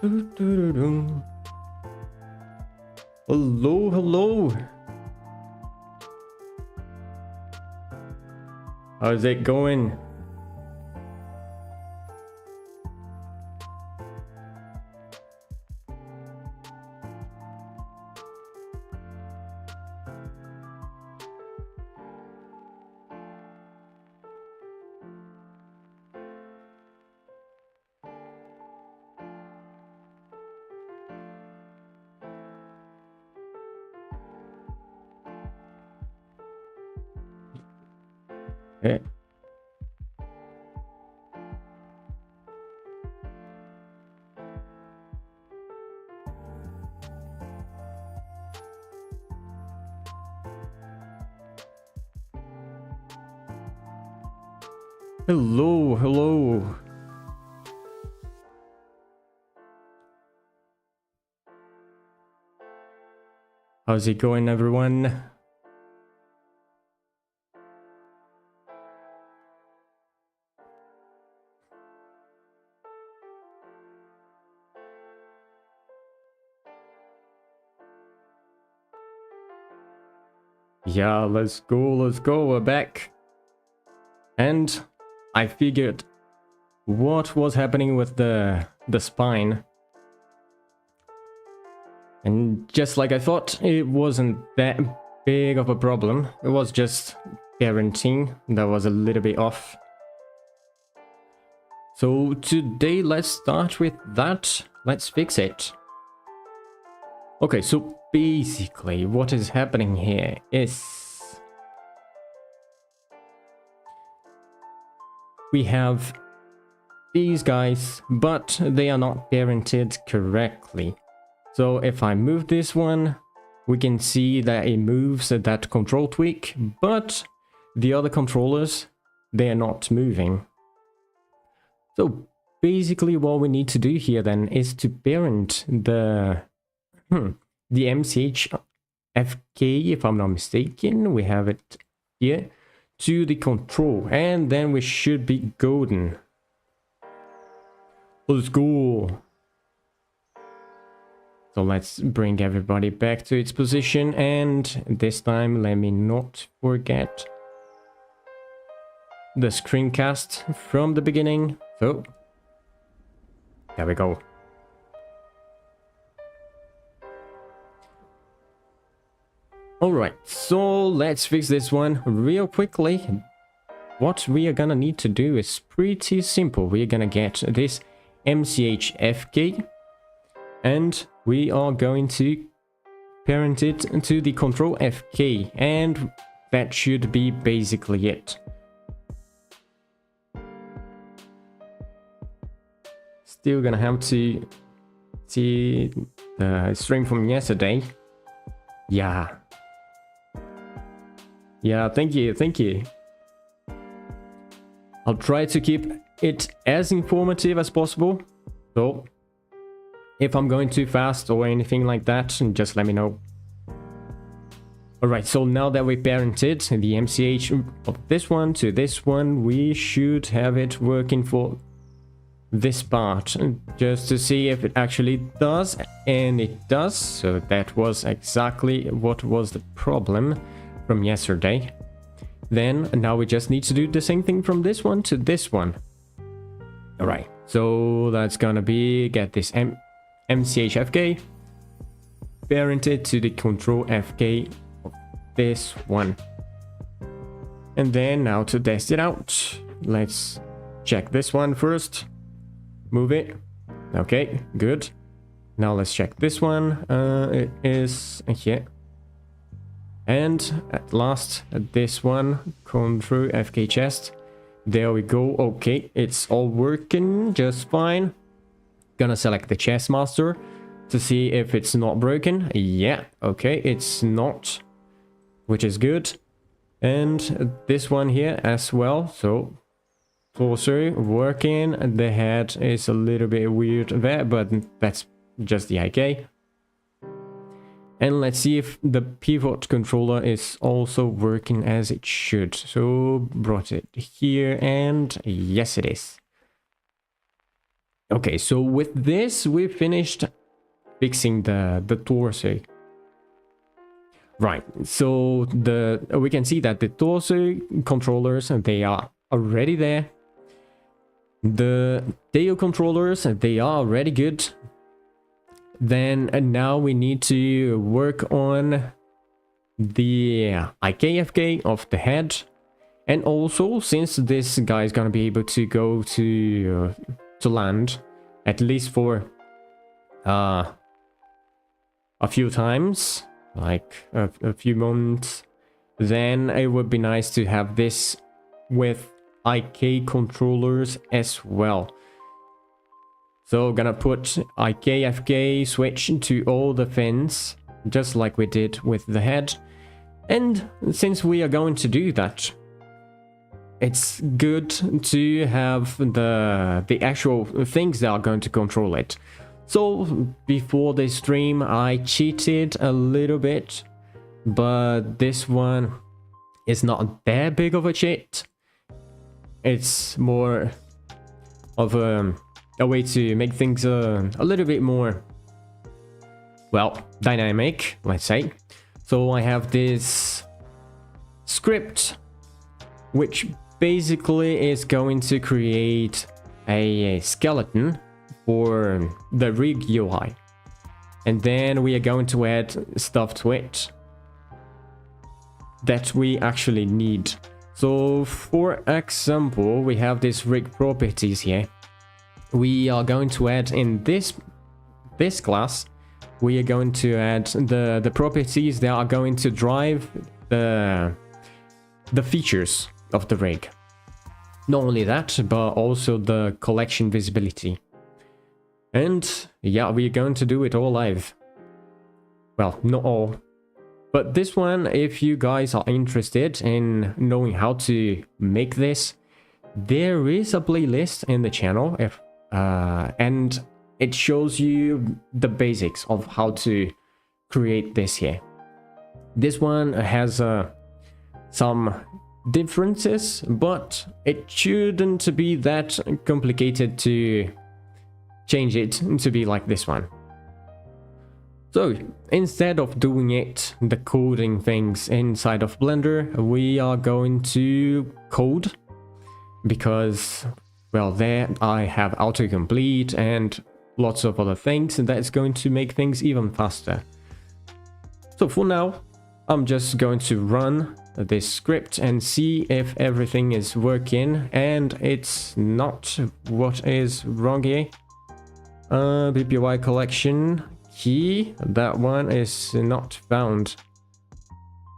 Hello, hello. How's it going? Yeah. Hello, hello. How's it going, everyone? Yeah, let's go, we're back. And I figured what was happening with the spine. And just like I thought, it wasn't that big of a problem. It was just parenting that was a little bit off. So today let's start with that. Let's fix it. Okay, so basically what is happening here is we have these guys, but they are not parented correctly. So if I move this one, we can see that it moves that control tweak, but the other controllers, they are not moving. So basically what we need to do here then is to parent the MCH FK, if I'm not mistaken, we have it here, to the control, and then we should be golden. Let's go. So let's bring everybody back to its position, and this time let me not forget the screencast from the beginning. So there we go. Alright, so let's fix this one real quickly. What we are gonna need to do is pretty simple. We're gonna get this MCH FK, and we are going to parent it to the control FK, and that should be basically it. Still gonna have to see the stream from yesterday. Yeah, thank you. I'll try to keep it as informative as possible. So if I'm going too fast or anything like that, just let me know. Alright, so now that we parented the MCH of this one to this one, we should have it working for this part, just to see if it actually does, and it does. So that was exactly what was the problem from yesterday. Then now we just need to do the same thing from this one to this one. Alright, so that's gonna be get this MCH FK parented to the control FK of this one. And then now to test it out, let's check this one first. Move it. Okay, good. Now let's check this one. It is here. And at last, this one, control FK chest. There we go. Okay, it's all working just fine. Gonna select the chest master to see if it's not broken. Yeah, okay, it's not, which is good. And this one here as well. So closer, working. The head is a little bit weird there, but that's just the IK. And let's see if the pivot controller is also working as it should. So brought it here, and yes it is. Okay, so with this, we finished fixing the torso. Right, so we can see that the torso controllers, they are already there. The tail controllers, they are already good. Then and now we need to work on the IKFK of the head. And also, since this guy is gonna be able to go to land, at least for a few times, like a few moments, then it would be nice to have this with IK controllers as well. So gonna put IKFK switch to all the fins, just like we did with the head. And since we are going to do that, it's good to have the actual things that are going to control it. So before the stream, I cheated a little bit, but this one is not that big of a cheat. It's more of a way to make things a little bit more, well, dynamic, let's say. So I have this script, which basically is going to create a skeleton for the rig UI. And then we are going to add stuff to it that we actually need. So for example, we have this rig properties here. We are going to add in this class, we are going to add the properties that are going to drive the features of the rig. Not only that, but also the collection visibility. And yeah, we're going to do it all live. Well, not all. But this one, if you guys are interested in knowing how to make this, there is a playlist in the channel, and it shows you the basics of how to create this here. This one has some differences, but it shouldn't be that complicated to change it to be like this one. So instead of doing the coding things inside of Blender, we are going to code, because, well, there I have autocomplete and lots of other things, and that's going to make things even faster. So for now, I'm just going to run this script and see if everything is working, and it's not. What is wrong here? BPY collection key, that one is not found.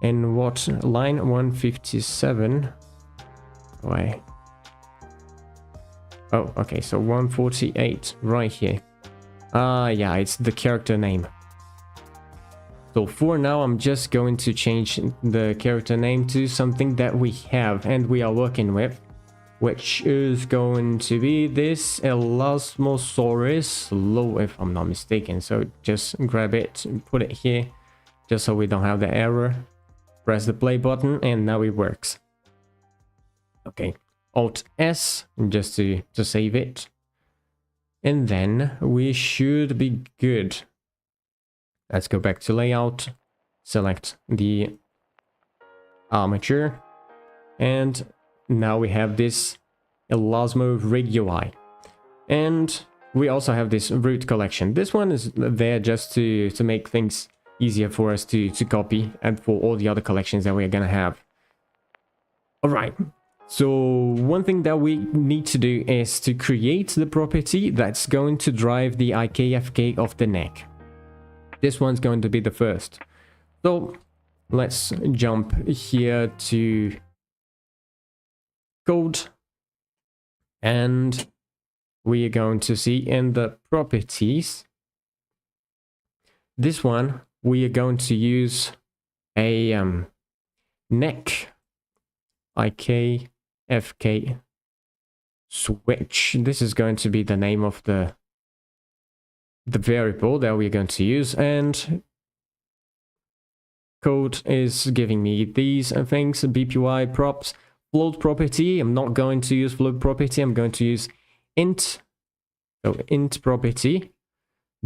In what line? 157. Why? Oh, okay, so 148 right here. Yeah, it's the character name. So for now, I'm just going to change the character name to something that we have and we are working with, which is going to be this Elasmosaurus low, if I'm not mistaken. So just grab it and put it here, just so we don't have the error. Press the play button and now it works. Okay, Alt S just to save it. And then we should be good. Let's go back to layout, select the armature, and now we have this Elasmo rig UI. And we also have this root collection. This one is there just to make things easier for us to copy, and for all the other collections that we're gonna have. Alright, so one thing that we need to do is to create the property that's going to drive the IKFK of the neck. This one's going to be the first. So let's jump here to code, and we are going to see in the properties, this one we are going to use a neck IKFK switch. This is going to be the name of the variable that we're going to use, and code is giving me these things: BPY props, float property. I'm not going to use float property, I'm going to use int So int property,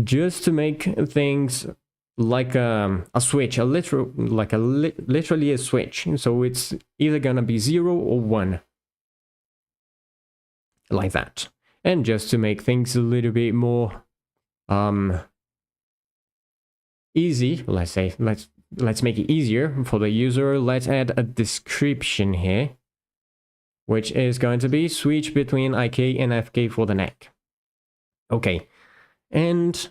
just to make things like a switch, literally a switch. So it's either gonna be 0 or 1, like that. And just to make things a little bit more easy, let's make it easier for the user. Let's add a description here, which is going to be switch between IK and FK for the neck. Okay, and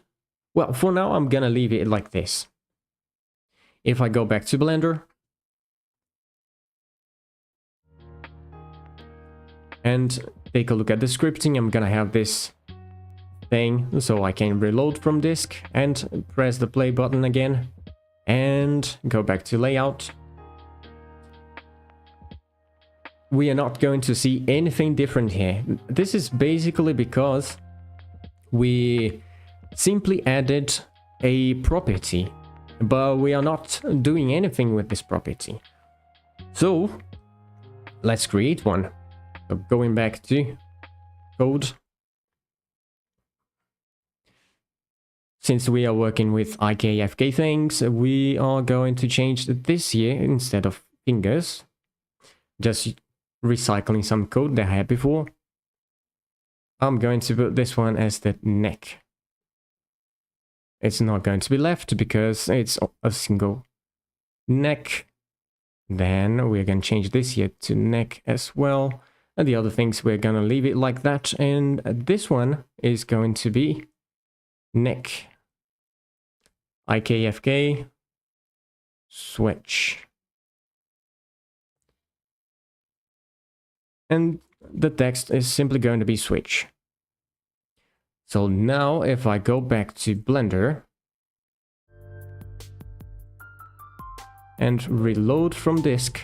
well, for now I'm gonna leave it like this. If I go back to Blender and take a look at the scripting, I'm gonna have this thing, so I can reload from disk and press the play button again and go back to layout. We are not going to see anything different here. This is basically because we simply added a property, but we are not doing anything with this property. So let's create one. So going back to code. Since we are working with IKFK things, we are going to change this here instead of fingers. Just recycling some code that I had before. I'm going to put this one as the neck. It's not going to be left because it's a single neck. Then we're going to change this here to neck as well. And the other things, we're going to leave it like that. And this one is going to be neck. IKFK switch. And the text is simply going to be switch. So now if I go back to Blender and reload from disk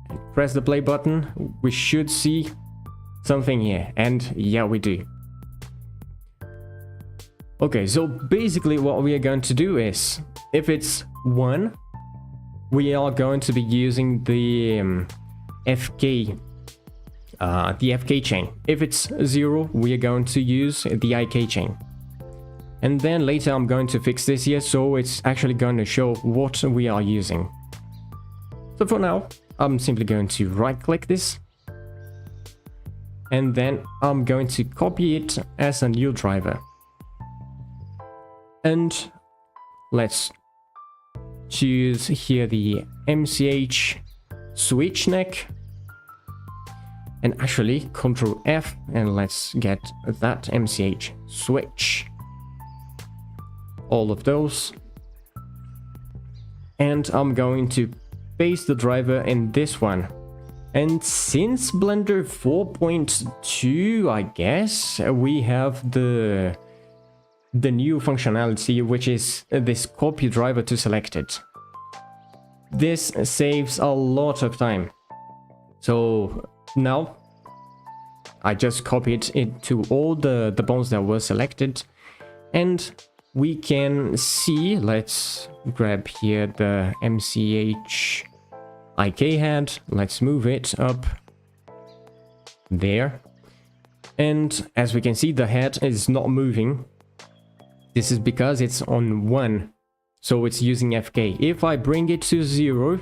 and press the play button, we should see something here. And yeah, we do. Okay, so basically what we are going to do is, if it's 1, we are going to be using the FK chain. If it's 0, we are going to use the IK chain. And then later I'm going to fix this here, so it's actually going to show what we are using. So for now, I'm simply going to right click this. And then I'm going to copy it as a new driver. And let's choose here the MCH switch neck. And actually Ctrl F, and let's get that MCH switch. All of those. And I'm going to paste the driver in this one. And since Blender 4.2, I guess, we have the new functionality, which is this copy driver to selected. This saves a lot of time. So now I just copied it to all the bones that were selected, and we can see, let's grab here the MCH IK head, let's move it up there, and as we can see, the head is not moving. This is because it's on 1, so it's using FK. If I bring it to 0,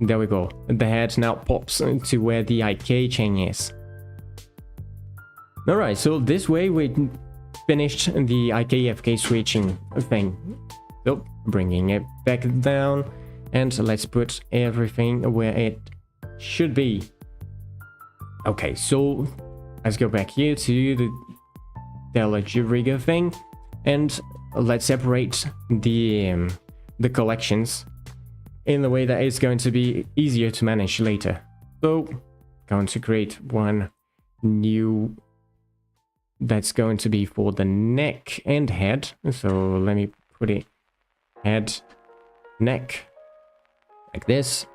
there we go. The head now pops to where the IK chain is. Alright, so this way we finished the IKFK switching thing. So, bringing it back down, and let's put everything where it should be. Okay, so let's go back here to the rigger thing. And let's separate the collections in a way that is going to be easier to manage later. So, going to create one new that's going to be for the neck and head. So let me put it head, neck, like this.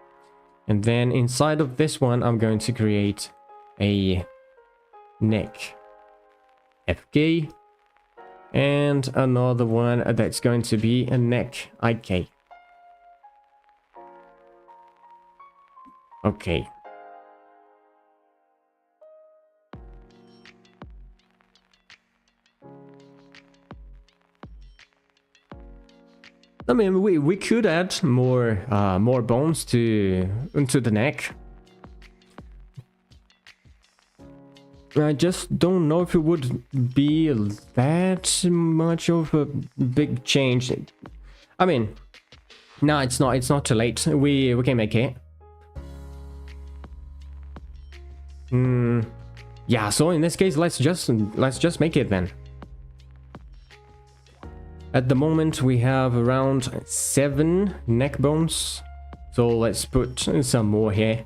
And then inside of this one, I'm going to create a neck FK. And another one that's going to be a neck IK. Okay. I mean, we could add more bones to the neck. I just don't know if it would be that much of a big change. I mean, no, it's not. It's not too late. We can make it. Yeah. So in this case, let's just make it then. At the moment, we have around 7 neck bones. So let's put some more here.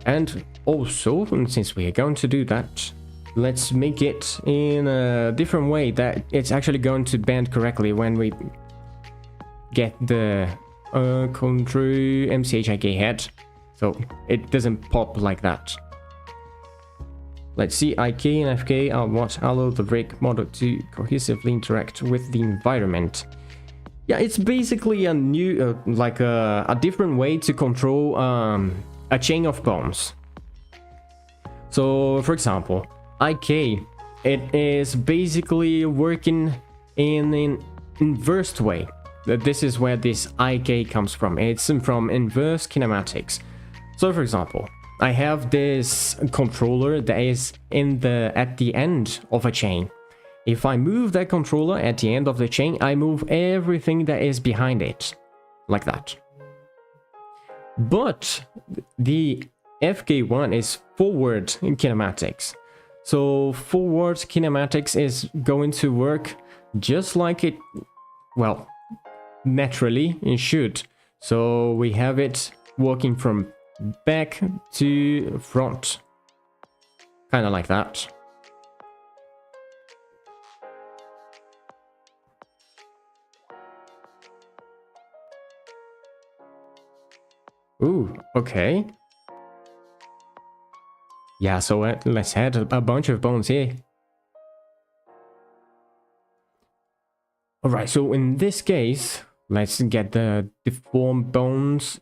And also, since we are going to do that, let's make it in a different way that it's actually going to bend correctly when we get the control MCHIK head. So it doesn't pop like that. Let's see, IK and FK are what allow the rig model to cohesively interact with the environment. Yeah, it's basically a new, like a different way to control a chain of bones. So, for example, IK, it is basically working in an inverse way. This is where this IK comes from. It's from inverse kinematics. So, for example, I have this controller that is at the end of a chain. If I move that controller at the end of the chain, I move everything that is behind it, like that. But the FK1 is forward kinematics. So forward kinematics is going to work just like it, well, naturally it should. So we have it working from back to front, kind of like that. Ooh, okay. Yeah, so let's add a bunch of bones here. Alright, so in this case, let's get the deformed bones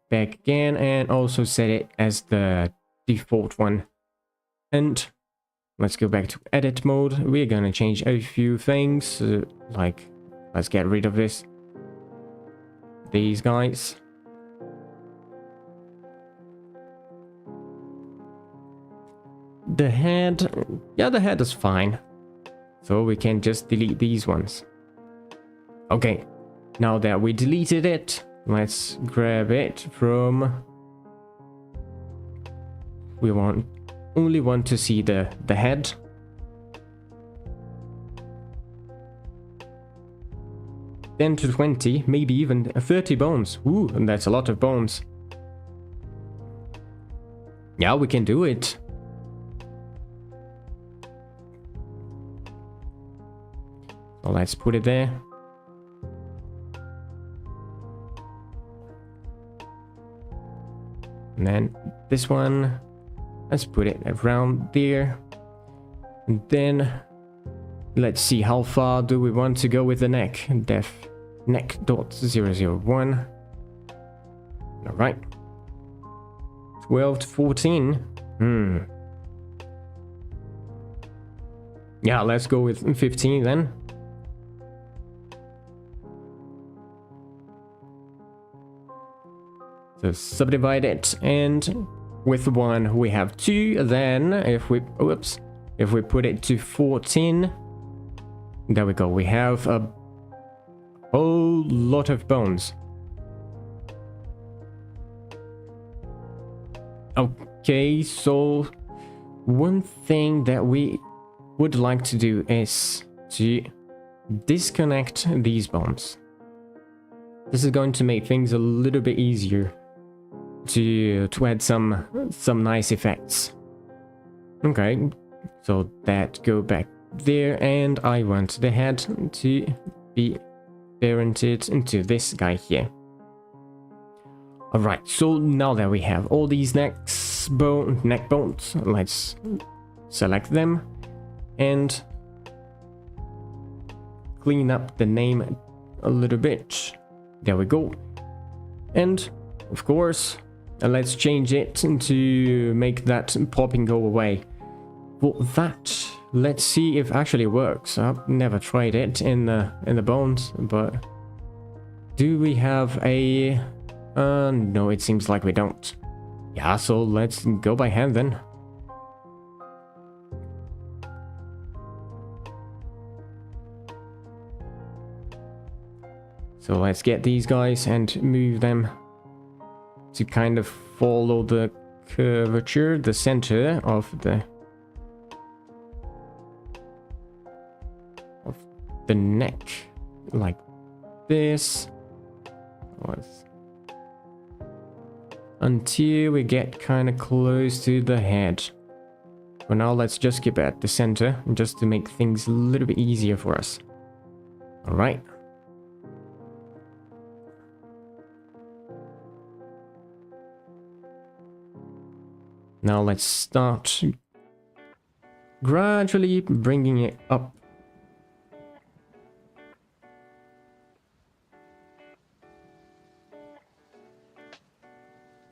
back again and also set it as the default one. And let's go back to edit mode. We're gonna change a few things, like let's get rid of these guys. The head, yeah, the head is fine. So we can just delete these ones. Okay, now that we deleted it, let's grab it from... We only want to see the head. Then to 20, maybe even 30 bones. Ooh, and that's a lot of bones. Yeah, we can do it. So let's put it there. And then this one, let's put it around there. And then let's see how far do we want to go with the neck. Def neck.001. All right. 12 to 14. Yeah, let's go with 15 then. So subdivide it, and with 1 we have 2. Then if we put it to 14, there we go, we have a whole lot of bones. Okay, so one thing that we would like to do is to disconnect these bones. This is going to make things a little bit easier to add some nice effects. Okay, so that go back there, and I want the head to be parented into this guy here. Alright, so now that we have all these neck bones, let's select them and clean up the name a little bit. There we go. And of course, let's change it to make that popping go away. For that, let's see if it actually works. I've never tried it in the bones, but do we have a... no, it seems like we don't. Yeah, so let's go by hand then. So let's get these guys and move them to kind of follow the curvature, the center of the neck, like this. Until we get kind of close to the head. For now, let's just keep it at the center, just to make things a little bit easier for us. All right. Now let's start gradually bringing it up.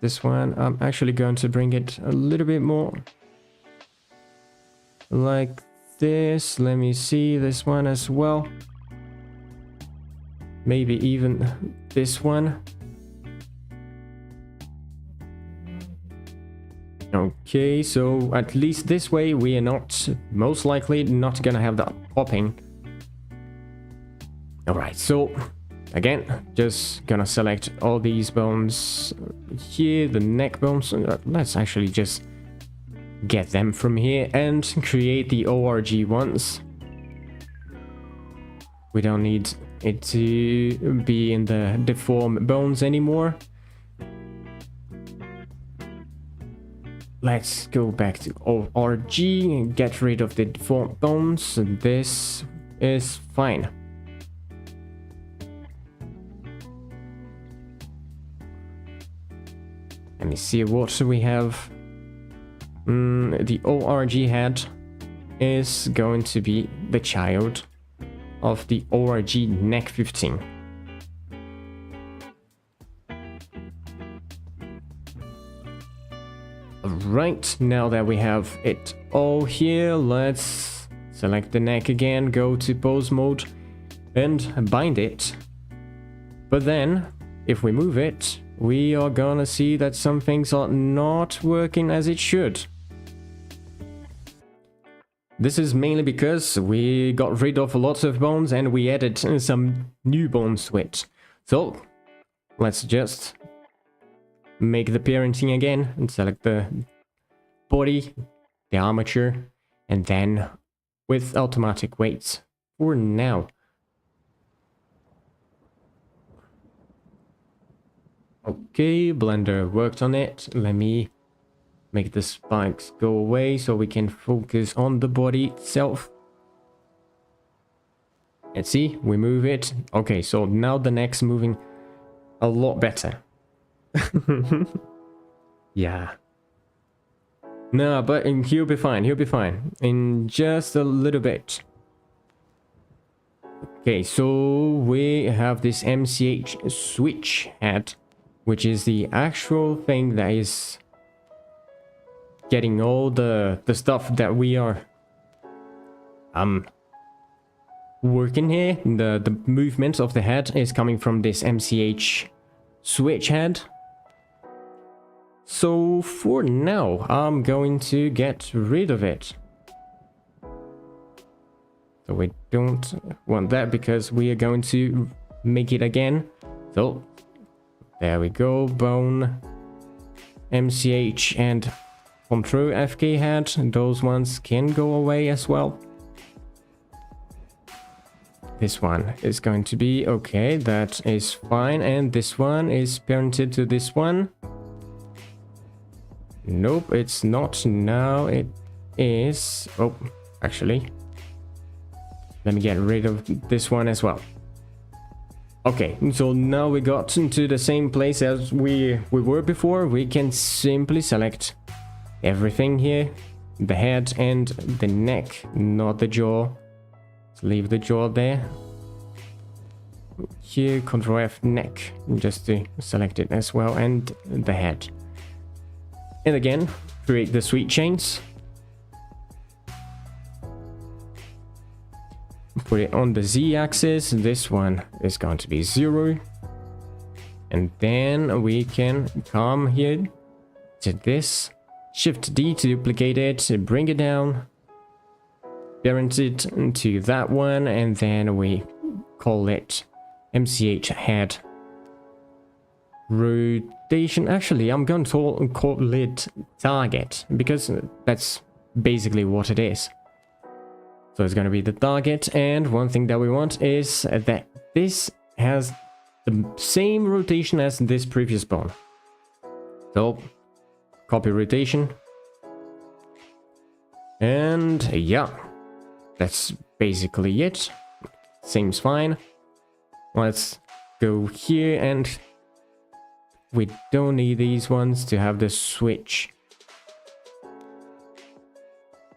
This one, I'm actually going to bring it a little bit more. Like this. Let me see this one as well. Maybe even this one. Okay, so at least this way we are not, most likely not gonna have that popping. Alright, so again, just gonna select all these bones here, the neck bones. Let's actually just get them from here and create the ORG ones. We don't need it to be in the deformed bones anymore. Let's go back to ORG and get rid of the deformed bones. This is fine. Let me see what we have. The ORG head is going to be the child of the ORG neck 15. Right, now that we have it all here, let's select the neck again, go to pose mode and bind it. But then, if we move it, we are gonna see that some things are not working as it should. This is mainly because we got rid of lots of bones and we added some new bones to it. So, let's just make the parenting again and select the body, the armature, and then with automatic weights for now. Okay, Blender worked on it. Let me make the spikes go away so we can focus on the body itself. Let's see, we move it. Okay, so now the neck's moving a lot better. Yeah. No, but he'll be fine. He'll be fine in just a little bit. Okay, so we have this MCH switch head, which is the actual thing that is getting all the stuff that we are working here. The movement of the head is coming from this MCH switch head. So for now, I'm going to get rid of it. So we don't want that because we are going to make it again. So there we go, bone, MCH and Control FK head. Those ones can go away as well. This one is going to be okay, that is fine. And this one is parented to this one. Nope, it's not. Now it is. Oh, actually, let me get rid of this one as well. Okay, so now we got into the same place as we were before. We can simply select everything here, the head and the neck, not the jaw. Let's leave the jaw there. Here, Control F neck, just to select it as well, and the head. And again, create the sweet chains. put it on the z-axis. This one is going to be 0. And then we can come here to this, shift D to duplicate it, bring it down, parent it to that one, and then we call it MCH head rotation. Actually, I'm going to call it target, because that's basically what it is. So it's going to be the target, and one thing that we want is that this has the same rotation as this previous bone. So copy rotation, and yeah, that's basically it. Seems fine. Let's go here, and we don't need these ones to have the switch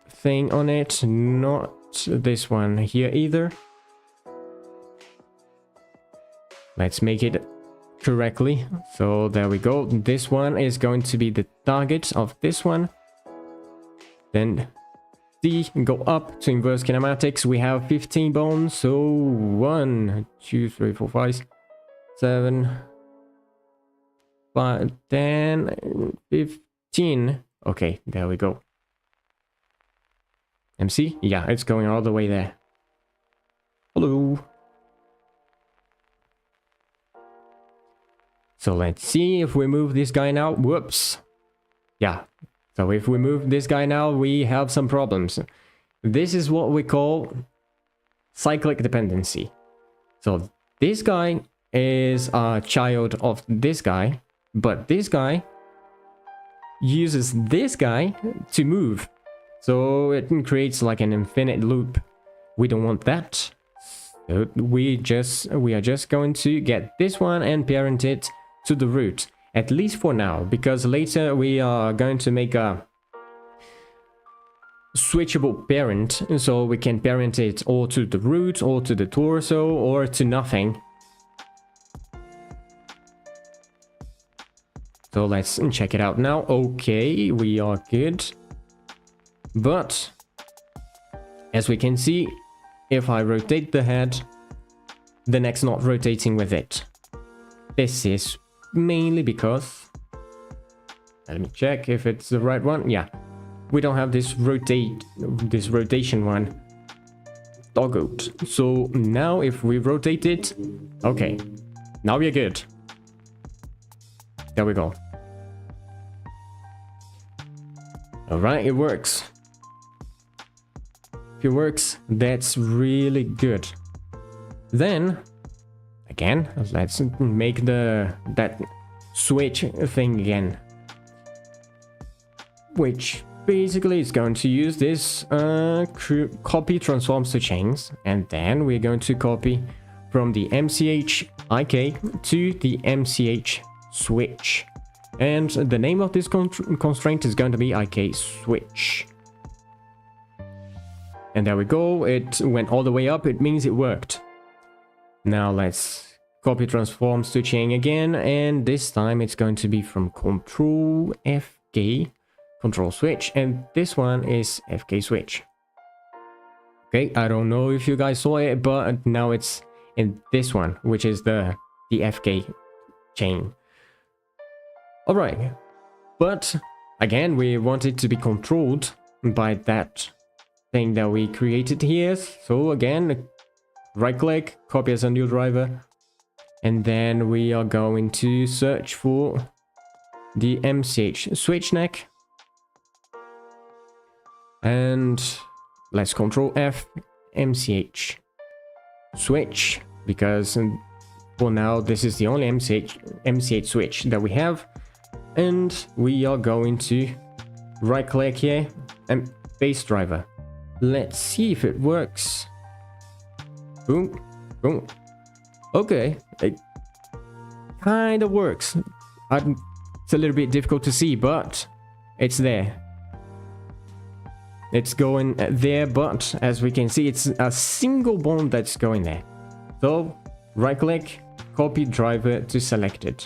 thing on it. Not this one here either. Let's make it correctly. So there we go. This one is going to be the target of this one. Then D, go up to inverse kinematics. We have 15 bones. So 1, 2, 3, 4, 5, 7, 5, 10, 15. Okay, there we go. MC? Yeah, it's going all the way there. Hello. So let's see if we move this guy now. Whoops. Yeah. So if we move this guy now, we have some problems. This is what we call cyclic dependency. So this guy is a child of this guy, but this guy uses this guy to move. So it creates like an infinite loop. We don't want that. So we are just going to get this one and parent it to the root, at least for now, because later we are going to make a switchable parent, so we can parent it or to the root or to the torso or to nothing. So let's check it out now. Okay, we are good, but as we can see, if I rotate the head, the neck's not rotating with it. This is mainly because, let me check if it's the right one. Yeah, we don't have this rotation one toggled. So now if we rotate it, okay, now we're good. There we go. All right, it works. If it works, that's really good. Then again, let's make that switch thing again, which basically is going to use this copy transforms to chains, and then we're going to copy from the MCH IK to the MCH switch, and the name of this constraint is going to be IK switch. And there we go, it went all the way up. It means it worked. Now let's copy transforms to chain again, and this time it's going to be from Control FK, Control Switch, and this one is FK Switch. Okay, I don't know if you guys saw it, but now it's in this one, which is the FK chain. All right, but again, we want it to be controlled by that thing that we created here. So again, right click, copy as a new driver, and then we are going to search for the MCH switch neck, and let's Control F MCH switch, because for now this is the only MCH switch that we have. And we are going to right click here and base driver. Let's see if it works. Boom, boom. Okay, it kind of works. It's a little bit difficult to see, but it's there. It's going there, but as we can see, it's a single bone that's going there. So right click, copy driver to selected.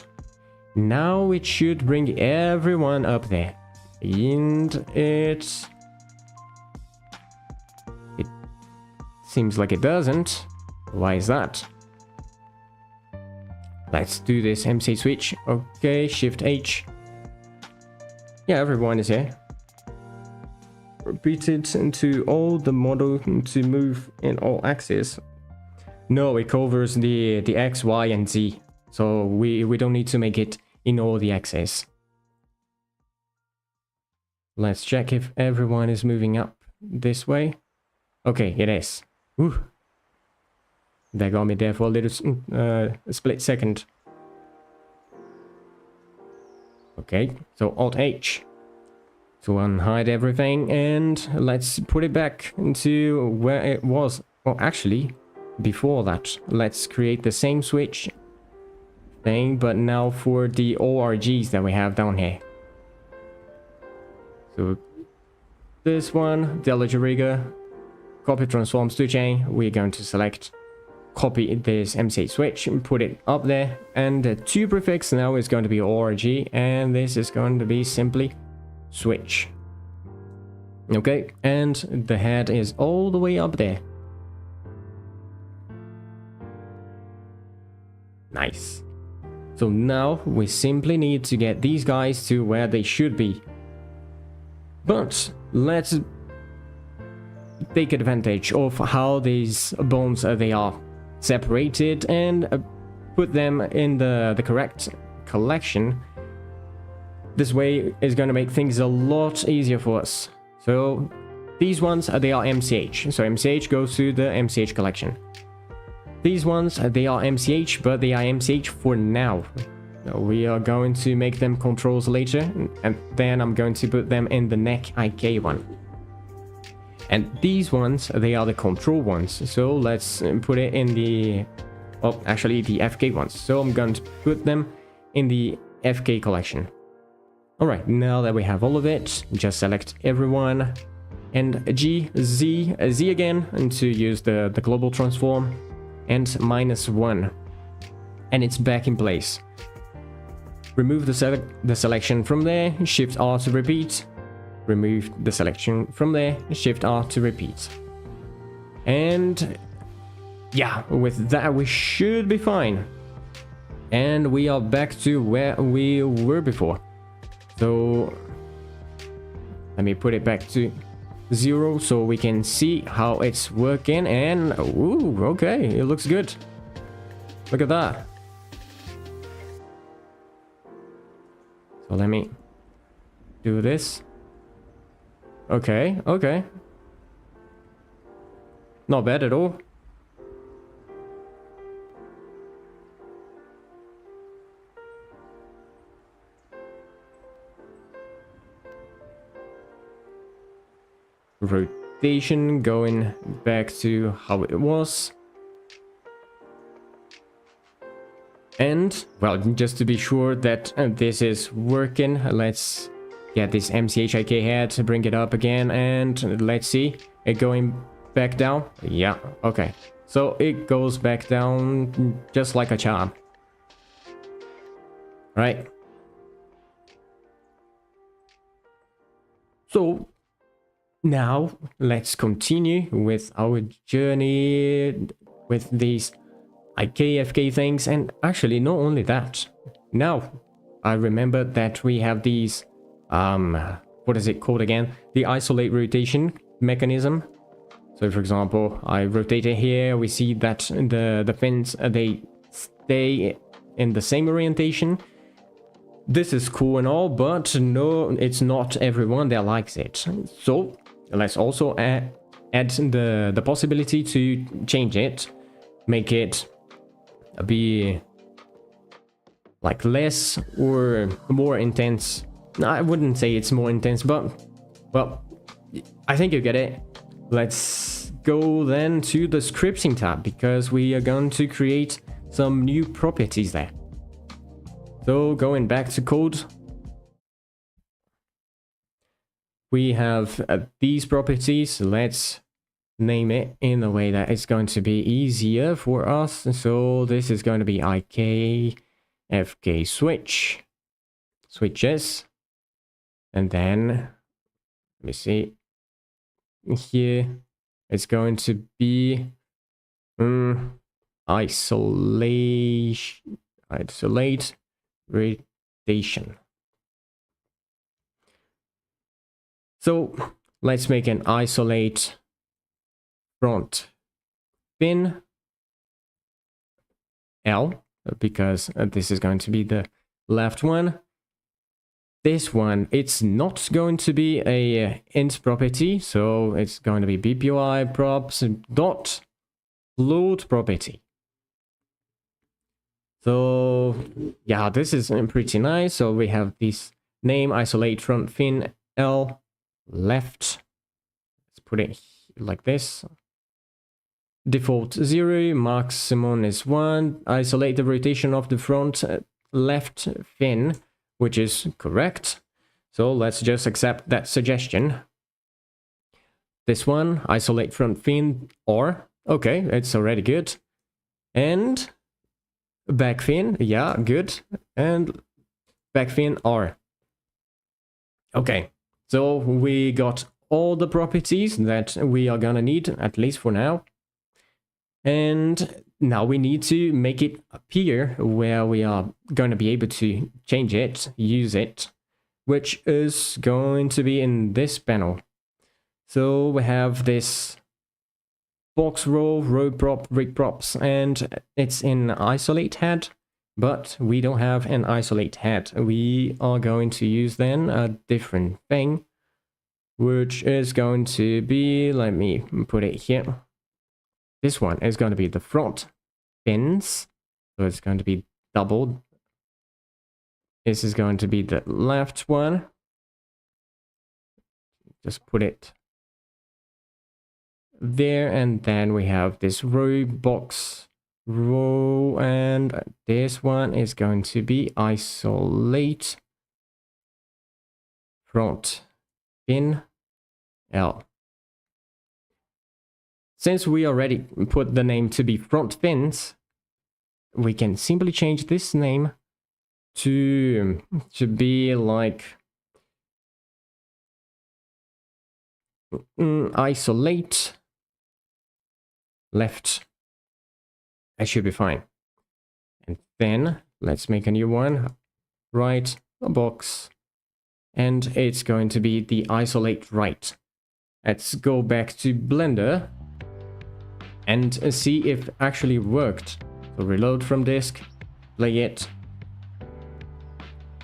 Now it should bring everyone up there, and it Seems like it doesn't. Why is that? Let's do this MC switch. Okay, Shift H. Yeah, everyone is here. Repeat it into all the model to move in all axes. No, it covers the X, Y, and Z. So we don't need to make it in all the axes. Let's check if everyone is moving up this way. Okay, it is. Whew. That got me there for a little split second. Okay, so Alt H to unhide everything, and let's put it back into where it was. Well, actually, before that, let's create the same switch thing, but now for the ORGs that we have down here. So this one, Delegate Rigger, copy transforms to chain. We're going to select copy this MC switch and put it up there, and the to prefix now is going to be ORG, and this is going to be simply switch. Okay, and the head is all the way up there. Nice. So now we simply need to get these guys to where they should be. But let's take advantage of how these bones they are separated and put them in the correct collection. This way is going to make things a lot easier for us. So these ones they are MCH, so MCH goes to the MCH collection. These ones they are MCH, but they are MCH for now. We are going to make them controls later, and then I'm going to put them in the neck IK one. And these ones, they are the control ones. So let's put it in the, well, actually the FK ones. So I'm going to put them in the FK collection. All right, now that we have all of it, just select everyone and G, Z, Z again, and to use the global transform, and -1. And it's back in place. Remove the selection from there, Shift R to repeat. Remove the selection from there, Shift R to repeat. And yeah, with that we should be fine. And we are back to where we were before. So let me put it back to 0 so we can see how it's working. And ooh, okay, it looks good. Look at that. So let me do this. Okay, okay. Not bad at all. Rotation going back to how it was. And, well, just to be sure that this is working, let's get this MCHIK head to bring it up again, and let's see it going back down. Yeah, okay. So it goes back down just like a charm. Right. So now let's continue with our journey with these IKFK things. And actually, not only that, now I remember that we have these what is it called again, the isolate rotation mechanism. So for example, I rotate it here, we see that the fins they stay in the same orientation. This is cool and all, but no, it's not everyone that likes it. So let's also add the possibility to change it, make it be like less or more intense. I wouldn't say it's more intense, but well, I think you get it. Let's go then to the scripting tab, because we are going to create some new properties there. So going back to code, we have these properties. Let's name it in a way that it's going to be easier for us. So this is going to be IK FK switch switches, and then let me see here, It's going to be isolate rotation. So let's make an isolate front fin L, because this is going to be the left one. This one, it's not going to be a int property, so it's going to be BPY props dot float property. So yeah, this is pretty nice. So we have this name isolate front fin L left. Let's put it like this. Default 0, maximum is 1. Isolate the rotation of the front left fin, which is correct. So let's just accept that suggestion. This one, isolate front fin or, okay, it's already good. And back fin, yeah, good. And back fin R. Okay, so we got all the properties that we are gonna need, at least for now. And now we need to make it appear where we are going to be able to change it, use it, which is going to be in this panel. So we have this box row prop, rig props, and it's in isolate head, but we don't have an isolate head. We are going to use then a different thing, which is going to be, let me put it here. This one is going to be the front fins, so it's going to be doubled. This is going to be the left one. Just put it there, and then we have this row box row, and this one is going to be isolate front fin L. Since we already put the name to be front fins, we can simply change this name to be like isolate left. That should be fine. And then let's make a new one. Right, a box. And it's going to be the isolate right. Let's go back to Blender and see if it actually worked. So reload from disk, play it.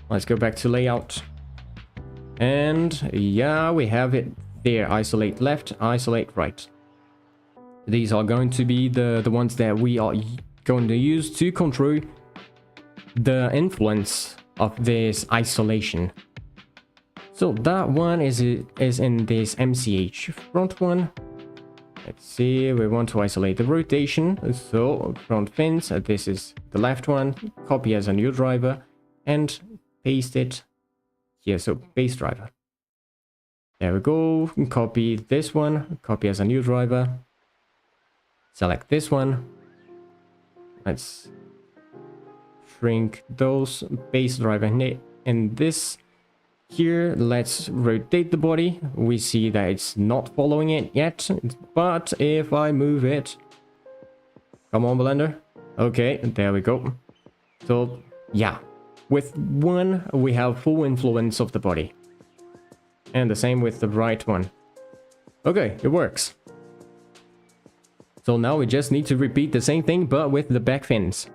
Let's go back to layout. And yeah, we have it there. Isolate left, isolate right. These are going to be the ones that we are going to use to control the influence of this isolation. So that one is in this MCH front one. Let's see, we want to isolate the rotation, so front fins, this is the left one, copy as a new driver, and paste it here, so paste driver. There we go, copy this one, copy as a new driver, select this one, let's shrink those, paste driver in this. Here, let's rotate the body. We see that it's not following it yet, but if I move it... Come on, Blender. Okay, there we go. So, yeah. With one, we have full influence of the body. And the same with the right one. Okay, it works. So now we just need to repeat the same thing, but with the back fins.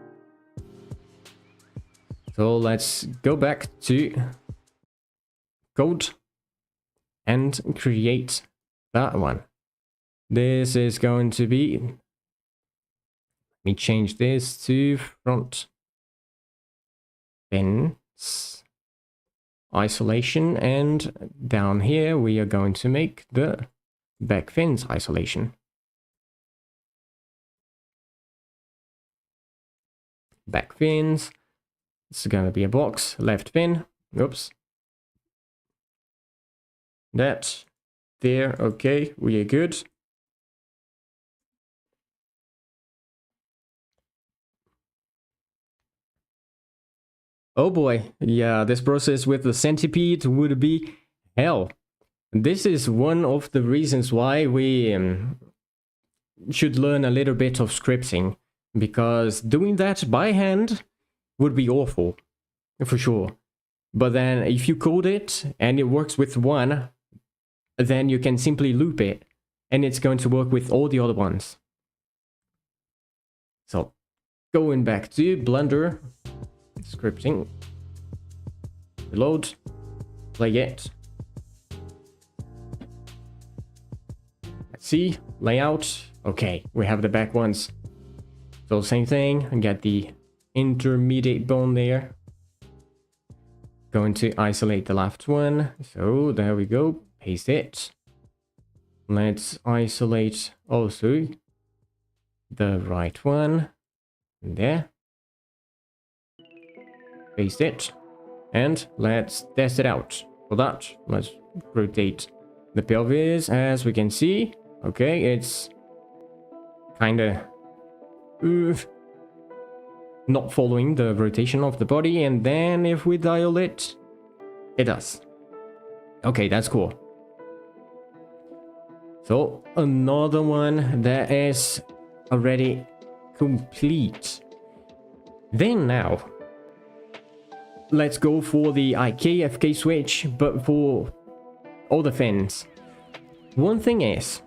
So let's go back to code and create that one. This is going to be, let me change this to front fins isolation, and down here we are going to make the back fins isolation. Back fins, it's going to be a box, left fin, oops. That, there, okay, we are good. Oh boy, yeah, this process with the centipede would be hell. This is one of the reasons why we should learn a little bit of scripting, because doing that by hand would be awful, for sure. But then if you code it and it works with one, then you can simply loop it and it's going to work with all the other ones. So going back to Blender, scripting, reload, play it. Let's see, layout. Okay, we have the back ones. So same thing, and get the intermediate bone there. Going to isolate the left one. So there we go, paste it. Let's isolate also the right one. There. Paste it. And let's test it out. For that, let's rotate the pelvis as we can see. Okay, it's kinda not following the rotation of the body, and then if we dial it, it does. Okay, that's cool. So another one that is already complete. Then now, let's go for the IK FK switch, but for all the fins. One thing is,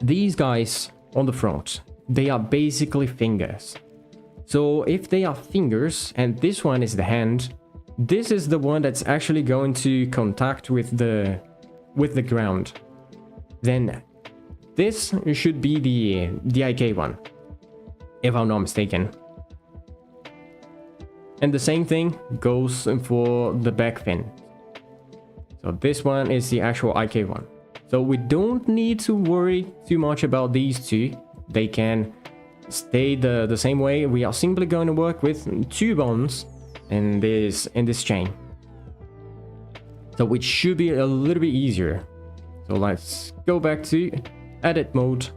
these guys on the front, they are basically fingers. So if they are fingers and this one is the hand, this is the one that's actually going to contact with the ground. Then this should be the IK one, if I'm not mistaken. And the same thing goes for the back fin. So this one is the actual IK one. So we don't need to worry too much about these two. They can stay the same way. We are simply going to work with two bones in this chain. So it should be a little bit easier. So let's go back to edit mode.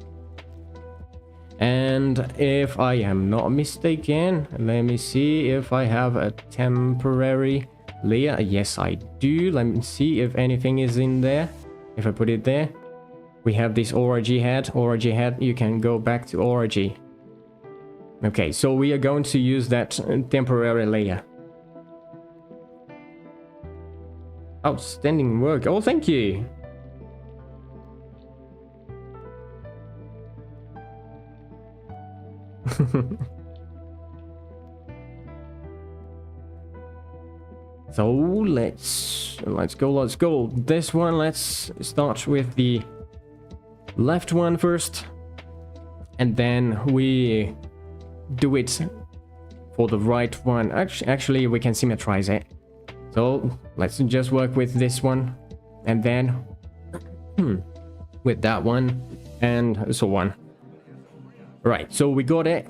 And if I am not mistaken, let me see if I have a temporary layer. Yes, I do. Let me see if anything is in there. If I put it there, we have this ORG head. ORG head, you can go back to ORG. Okay, so we are going to use that temporary layer. Outstanding work. Oh, thank you. So let's go. This one, let's start with the left one first, and then we do it for the right one. Actually, we can symmetrize it. So let's just work with this one, and then with that one, and so on. Right, so we got it,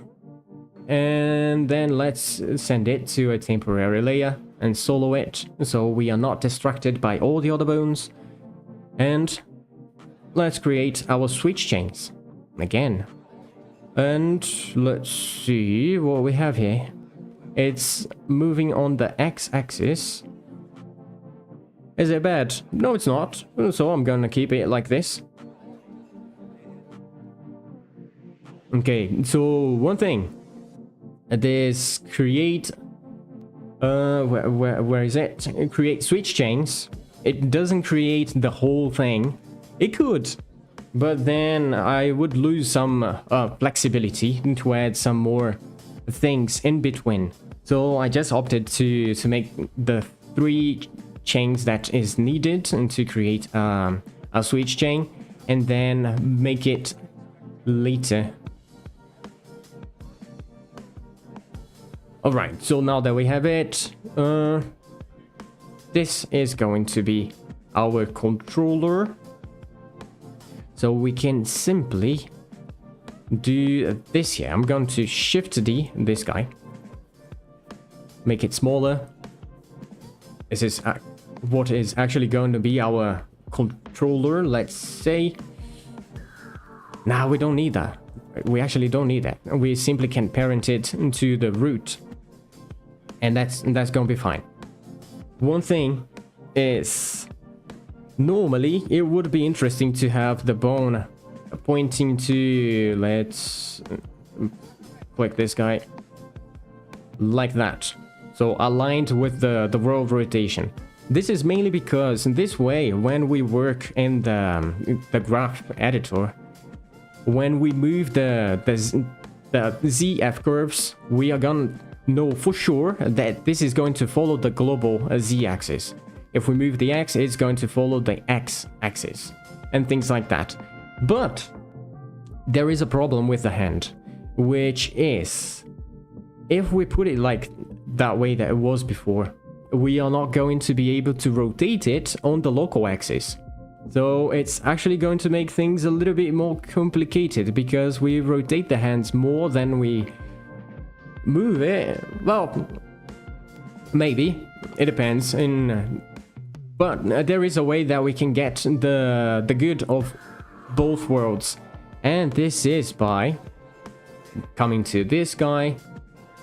and then let's send it to a temporary layer and solo it, so we are not distracted by all the other bones. And let's create our switch chains again. And let's see what we have here. It's moving on the x-axis. Is it bad? No, it's not. So I'm gonna keep it like this. Okay, so one thing. This create... where is it? Create switch chains. It doesn't create the whole thing. It could, but then I would lose some flexibility to add some more things in between. So I just opted to make the 3 chains that is needed to create a switch chain, and then make it later. Alright, so now that we have it, this is going to be our controller. So we can simply do this here. I'm going to Shift D, this guy. Make it smaller. This is what is actually going to be our controller, let's say. Nah, we don't need that. We actually don't need that. We simply can parent it into the root. And that's going to be fine. One thing is, normally it would be interesting to have the bone pointing to, let's click this guy like that. So aligned with the world rotation. This is mainly because in this way, when we work in the graph editor, when we move the ZF curves, we are gonna know for sure that this is going to follow the global Z-axis. If we move the X, it's going to follow the X-axis and things like that. But there is a problem with the hand, which is if we put it like that way that it was before, we are not going to be able to rotate it on the local axis. So it's actually going to make things a little bit more complicated because we rotate the hands more than we move it. Well, maybe. It depends. But there is a way that we can get the good of both worlds. And this is by coming to this guy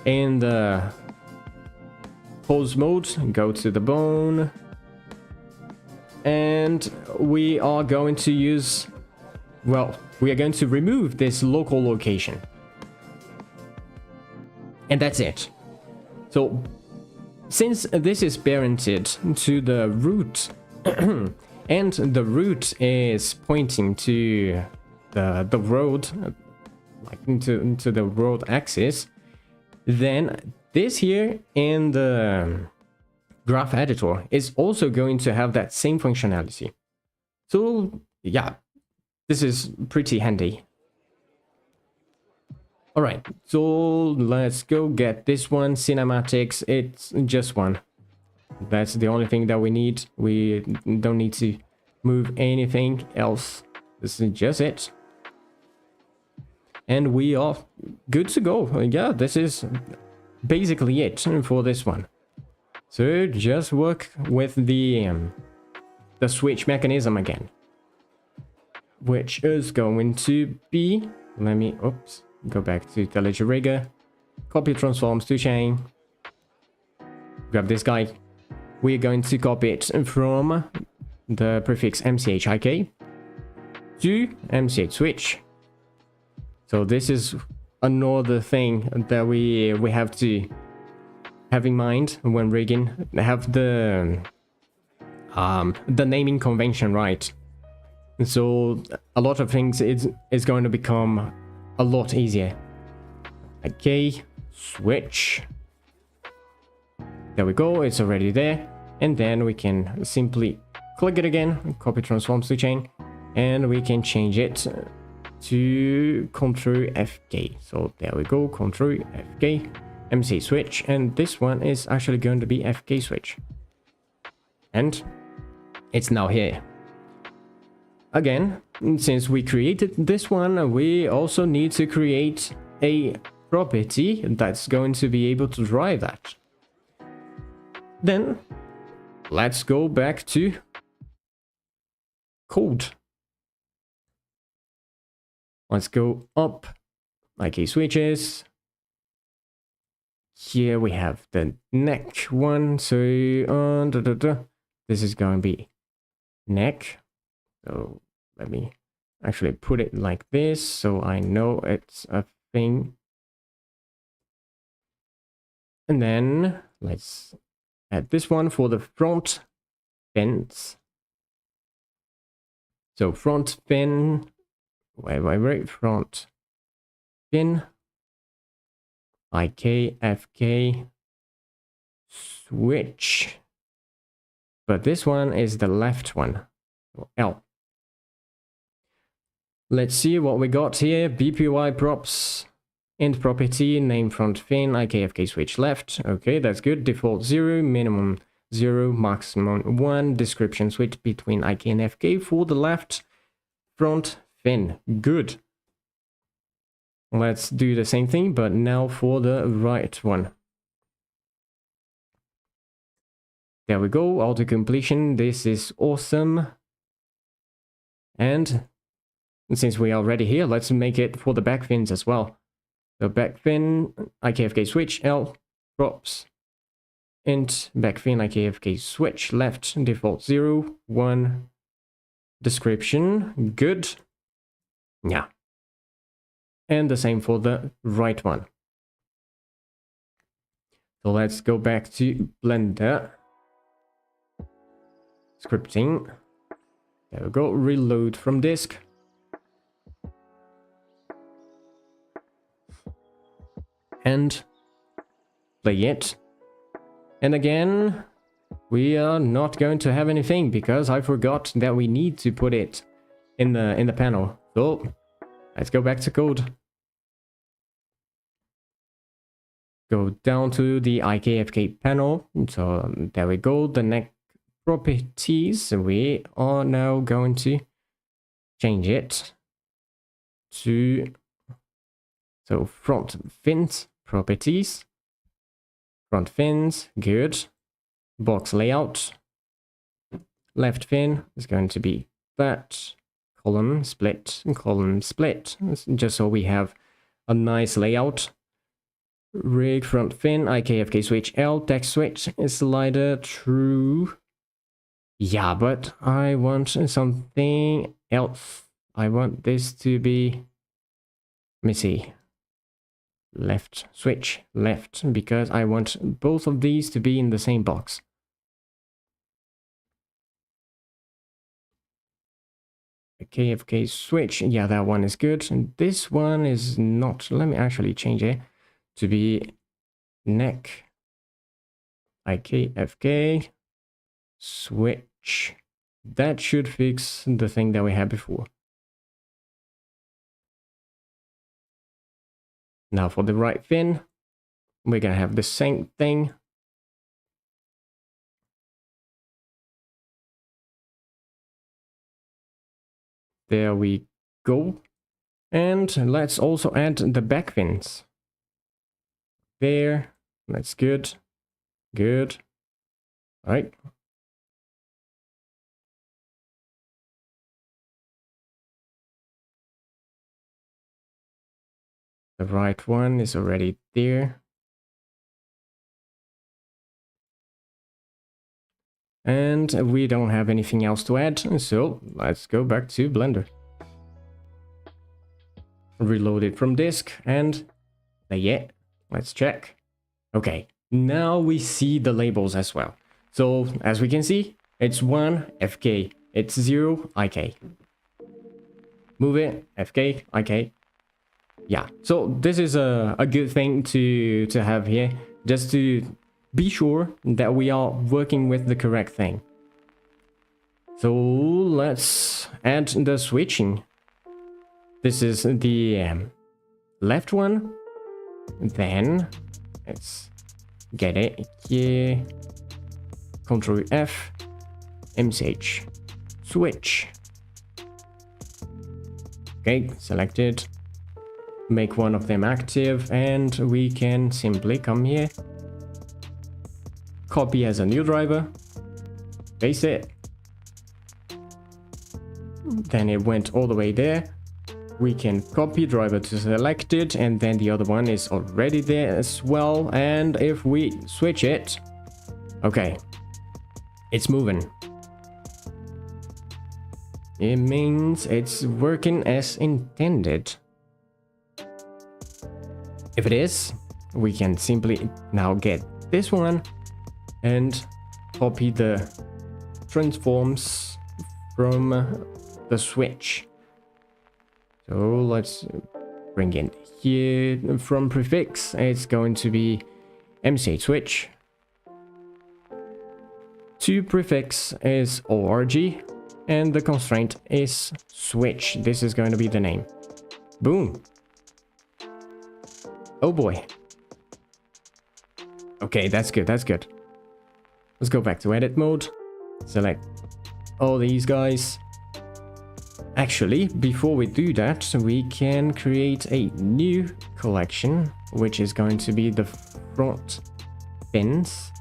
in the pose mode, go to the bone, and we are going to use, well, we are going to remove this local location. And that's it. So since this is parented to the root and the root is pointing to the road, like into the road axis, then this here in the graph editor is also going to have that same functionality. So yeah, this is pretty handy. All right, so let's go get this one. Cinematics, it's just one. That's the only thing that we need. We don't need to move anything else. This is just it. And we are good to go. Yeah, this is basically it for this one. So just work with the switch mechanism again, which is going to be, let me, oops, go back to the ledger rigger, copy transforms to chain, grab this guy. We're going to copy it from the prefix mchik to mch switch. So this is another thing that we have to have in mind when rigging. Have the naming convention right. So a lot of things is going to become a lot easier. Okay, switch. There we go, it's already there. And then we can simply click it again, copy transforms to chain, and we can change it to Ctrl FK. So there we go, Ctrl FK, MC switch, and this one is actually going to be FK switch. And it's now here. Again, since we created this one, we also need to create a property that's going to be able to drive that. Then let's go back to code. Let's go up, IK switches. Here we have the neck one. So this is going to be neck. So let me actually put it like this so I know it's a thing. And then let's add this one for the front fins. So front fin, wait, front fin, IK, FK, switch. But this one is the left one, L. Let's see what we got here. BPY props, int property, name front fin, IKFK switch left. Okay, that's good. Default 0, minimum 0, maximum 1. Description switch between IK and FK for the left front fin. Good. Let's do the same thing, but now for the right one. There we go, auto completion. This is awesome. And since we are already here, let's make it for the back fins as well. So back fin, IKFK switch, L, props, int, back fin, IKFK switch, left, default 0, 1, description, good. Yeah. And the same for the right one. So let's go back to Blender. Scripting. There we go. Reload from disk. And play it. And again, we are not going to have anything because I forgot that we need to put it in the panel. So let's go back to code. Go down to the IKFK panel. So there we go. The next properties. We are now going to change it to front fins properties. Front fins, good. Box layout. Left fin is going to be that. Column split and column split. Just so we have a nice layout. Rig front fin, IKFK switch L, text switch, slider true. Yeah, but I want something else. I want this to be, let me see. Left switch, left, because I want both of these to be in the same box. KFK switch, yeah, that one is good. And this one is not. Let me actually change it to be neck IKFK switch. That should fix the thing that we had before. Now for the right fin, we're gonna have the same thing. There we go. And let's also add the back fins. There, that's good. Good. All right. The right one is already there. And we don't have anything else to add, so let's go back to Blender. Reload it from disk and yeah, let's check. Okay, now we see the labels as well. So as we can see, it's 1 FK, it's 0 IK. Move it, FK, IK. Yeah, so this is a good thing to have here, just to be sure that we are working with the correct thing. So let's add the switching. This is the left one. Then let's get it here. Control F, MCH, switch. Okay, selected. Make one of them active, and we can simply come here. Copy as a new driver, paste it, then it went all the way there. We can copy driver to selected, and then the other one is already there as well. And if we switch it, okay, it's moving. It means it's working as intended. If it is, we can simply now get this one and copy the transforms from the switch. So let's bring in here from prefix. It's going to be MCH switch. To prefix is ORG, and the constraint is switch. This is going to be the name. Boom. Oh boy. Okay, that's good, that's good. Let's go back to edit mode. Select all these guys. Actually, before we do that, we can create a new collection, which is going to be the front fins.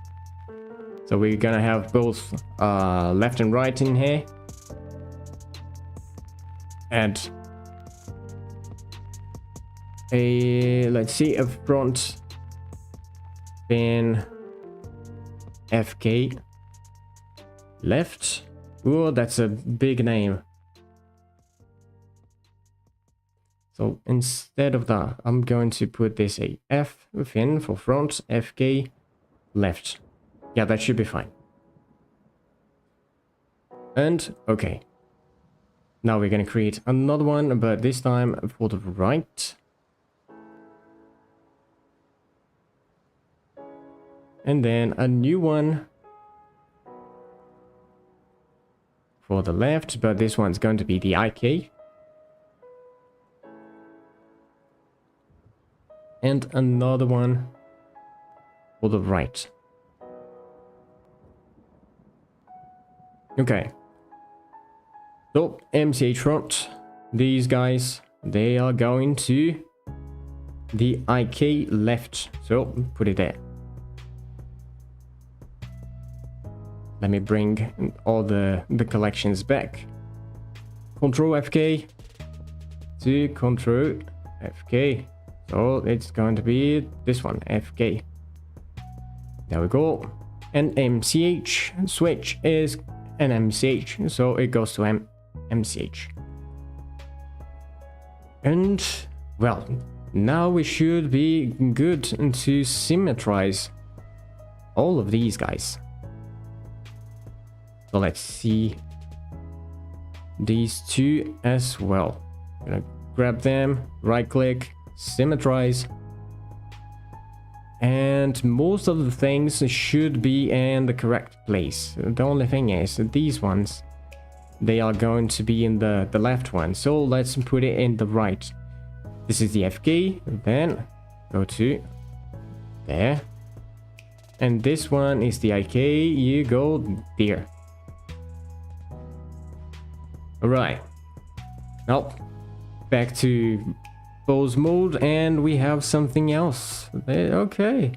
So we're gonna have both left and right in here. Add a, let's see, a front fin FK left. Oh, that's a big name. So instead of that, I'm going to put this a F within for front, FK left. Yeah, that should be fine. And okay. Now we're going to create another one, but this time for the right. And then a new one for the left, but this one's going to be the IK. And another one for the right. Okay. So, MCH front, these guys, they are going to the IK left. So, put it there. Let me bring all the collections back. Control FK to Control FK. So, it's going to be this one, FK. There we go. And MCH switch is an MCH, so it goes to MCH. And well, now we should be good to symmetrize all of these guys. So let's see these two as well. I'm gonna grab them, right click, symmetrize. And most of the things should be in the correct place. The only thing is that these ones, they are going to be in the left one. So let's put it in the right. This is the FK, then go to there. And this one is the IK, you go there. Alright. Now, back to pose mode, and we have something else. Okay.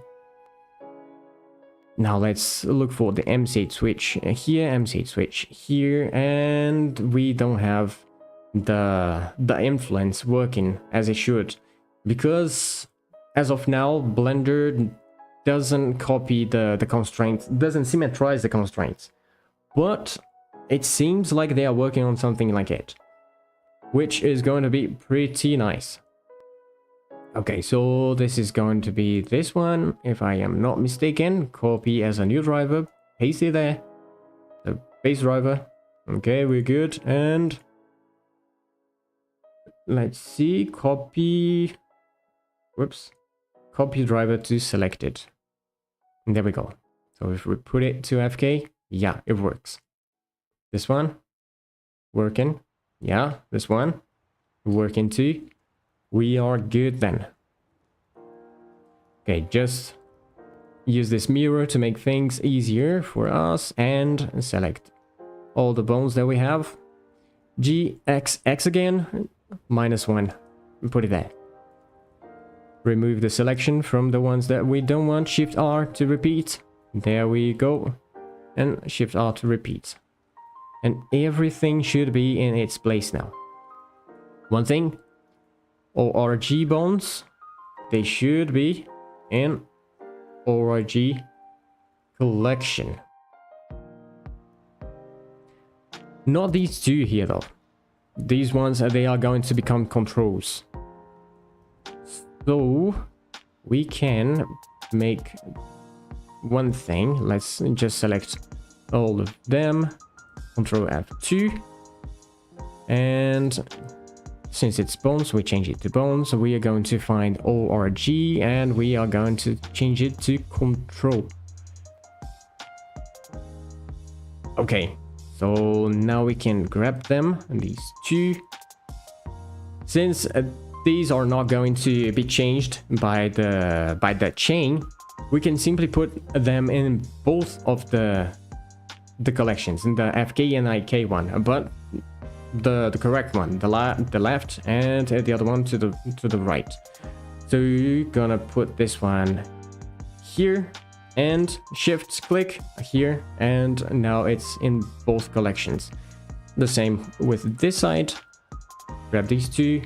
Now let's look for the MCH switch here, MCH switch here, and we don't have the influence working as it should, because as of now Blender doesn't copy the constraints, doesn't symmetrize the constraints, but it seems like they are working on something like it, which is going to be pretty nice. Okay, so this is going to be this one, if I am not mistaken. Copy as a new driver, paste it there, the base driver. Okay, we're good. And let's see, copy, whoops, copy driver to selected. And there we go. So if we put it to FK, yeah, it works. This one, working. Yeah, this one, working too. We are good then. Okay, just use this mirror to make things easier for us and select all the bones that we have. GXX again, -1. Put it there. Remove the selection from the ones that we don't want. Shift R to repeat. There we go. And Shift R to repeat. And everything should be in its place now. One thing. ORG bones, they should be in ORG collection. Not these two here though. These ones, they are going to become controls. So we can make one thing. Let's just select all of them. Control F2. And since it's bones, we change it to bones. We are going to find ORG and we are going to change it to control. Okay, so now we can grab them, these two. Since these are not going to be changed by the chain, we can simply put them in both of the collections, in the FK and IK one, but the correct one, the left, and the other one to the right. So you're gonna put this one here and shift click here, and now it's in both collections. The same with this side. Grab these two,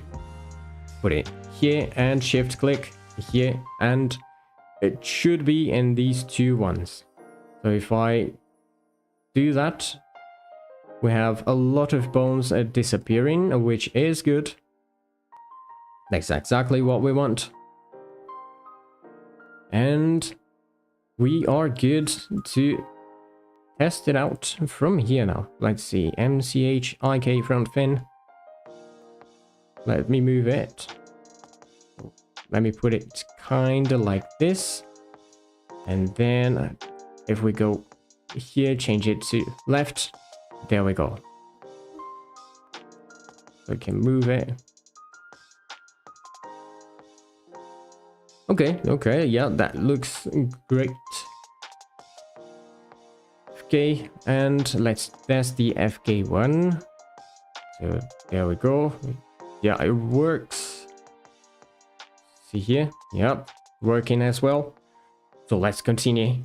put it here, and shift click here, and it should be in these two ones. So if I do that, we have a lot of bones disappearing, which is good. That's exactly what we want. And we are good to test it out from here now. Let's see, MCHIK front fin. Let me move it. Let me put it kind of like this. And then if we go here, change it to left. There we go. So we can move it. Okay, yeah, that looks great. FK, and let's test the FK one. So there we go. Yeah, it works. See here? Yep, working as well. So let's continue.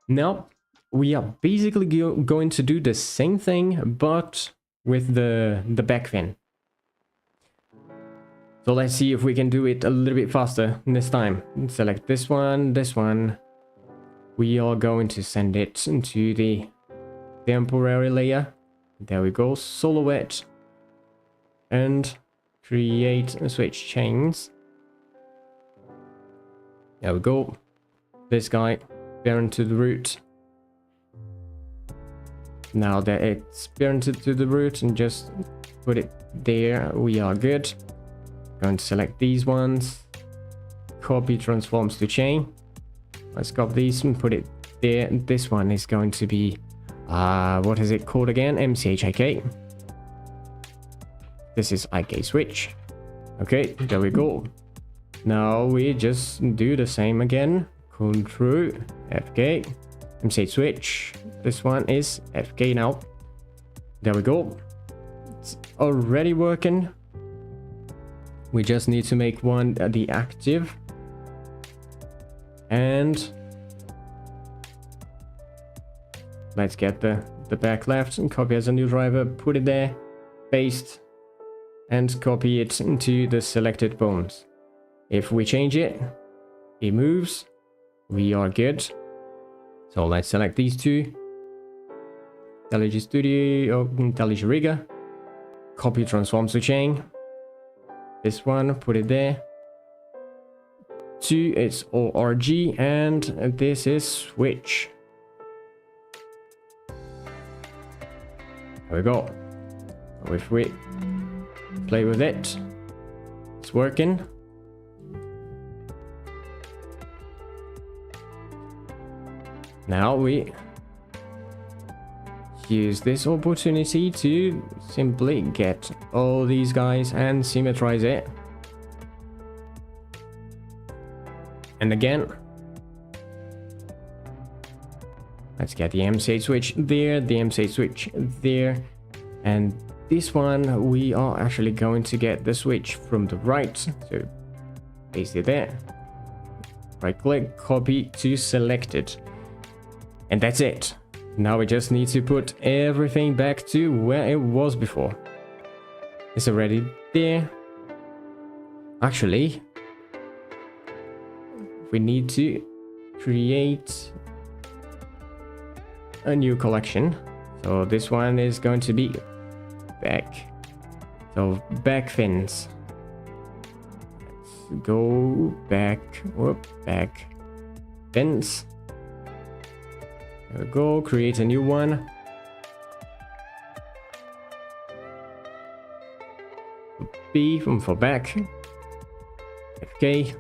Now, we are basically going to do the same thing, but with the back fin. So let's see if we can do it a little bit faster this time. Select this one, this one. We are going to send it into the temporary layer. There we go, silhouette. And create switch chains. There we go. This guy, parent to the root. Now that it's parented to the root, and just put it there, we are good. Going to select these ones, copy transforms to chain. Let's copy these and put it there. This one is going to be what is it called again? MCHIK. This is IK switch. Okay, there we go. Now we just do the same again. Control FK, MCH switch. This one is FK now. There we go. It's already working. We just need to make one the active. And let's get the back left and copy as a new driver, put it there, paste, and copy it into the selected bones. If we change it, it moves. We are good. So let's select these two. IntelliJ Studio, IntelliJ Rigger. Copy transforms to chain. This one, put it there. 2, it's ORG, and this is switch. There we go. If we play with it, it's working. Now we use this opportunity to simply get all these guys and symmetrize it. And again, let's get the MCH switch there, the MCH switch there, and this one we are actually going to get the switch from the right, so paste it there, right click, copy to selected, and that's it. Now we just need to put everything back to where it was before. It's already there. Actually, we need to create a new collection. So this one is going to be back. So back fins. Let's go back. Whoop, back fins. There we go, create a new one. B for back. FK.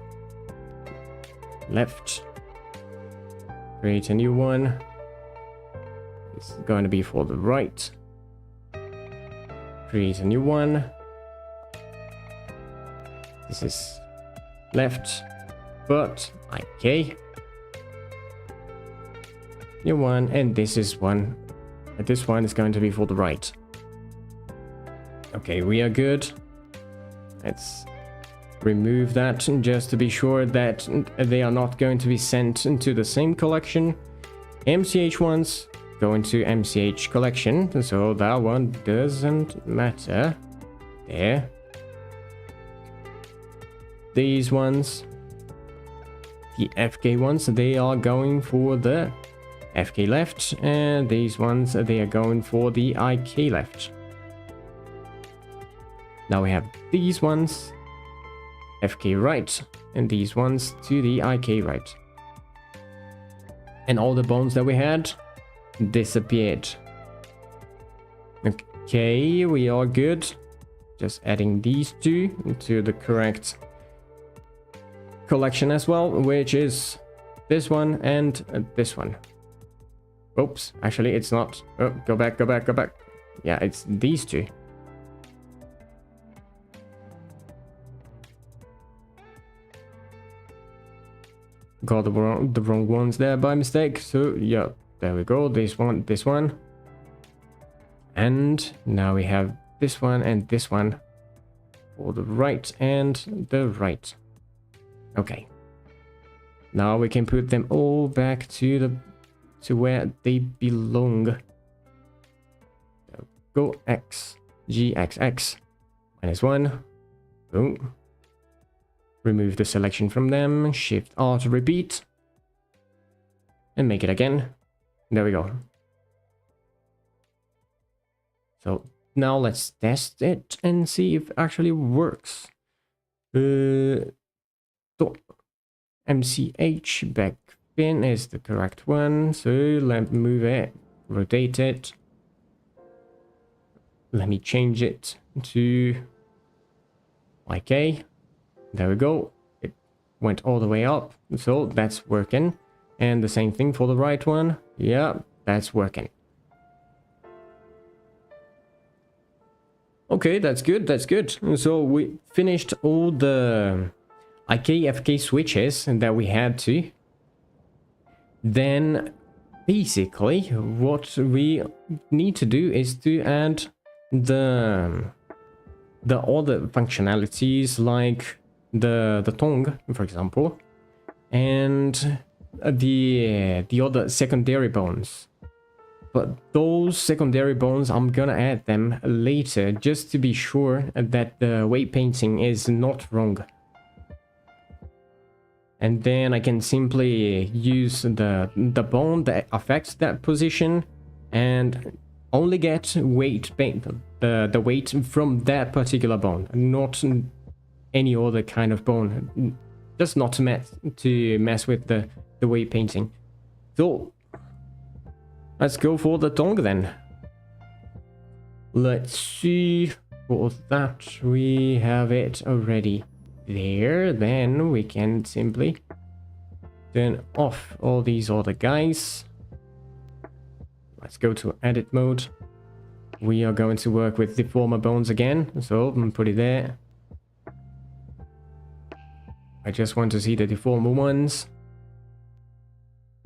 Left. Create a new one. It's going to be for the right. Create a new one. This is left, but IK. New one, and this is one. And this one is going to be for the right. Okay, we are good. Let's remove that just to be sure that they are not going to be sent into the same collection. MCH ones go into MCH collection, so that one doesn't matter. There. These ones, the FK ones, they are going for the FK left, and these ones, they are going for the IK left. Now we have these ones FK right, and these ones to the IK right. And all the bones that we had disappeared. Okay, we are good. Just adding these two to the correct collection as well, which is this one and this one. Oops, actually it's not. Oh, go back, go back, go back. Yeah, it's these two. Got the wrong ones there by mistake. So yeah, there we go. This one. And now we have this one and this one for the right and the right. Okay. Now we can put them all back to where they belong. Go X, G, X, X, -1. Boom. Remove the selection from them. Shift R to repeat. And make it again. There we go. So now let's test it and see if it actually works. So MCH back pin is the correct one. So let me move it, rotate it. Let me change it to YK. There we go. It went all the way up. So that's working. And the same thing for the right one. Yeah, that's working. Okay, that's good, that's good. So we finished all the IK-FK switches that we had to. Then basically what we need to do is to add the other functionalities, like the tongue, for example, and the other secondary bones. But those secondary bones, I'm gonna add them later, just to be sure that the weight painting is not wrong. And then I can simply use the bone that affects that position and only get weight paint, the weight from that particular bone, not any other kind of bone, just not to mess with the weight painting. So let's go for the tongue then. Let's see. For that, we have it already there. Then we can simply turn off all these other guys. Let's go to edit mode. We are going to work with deformer bones again. So put it there. I just want to see the deformer ones.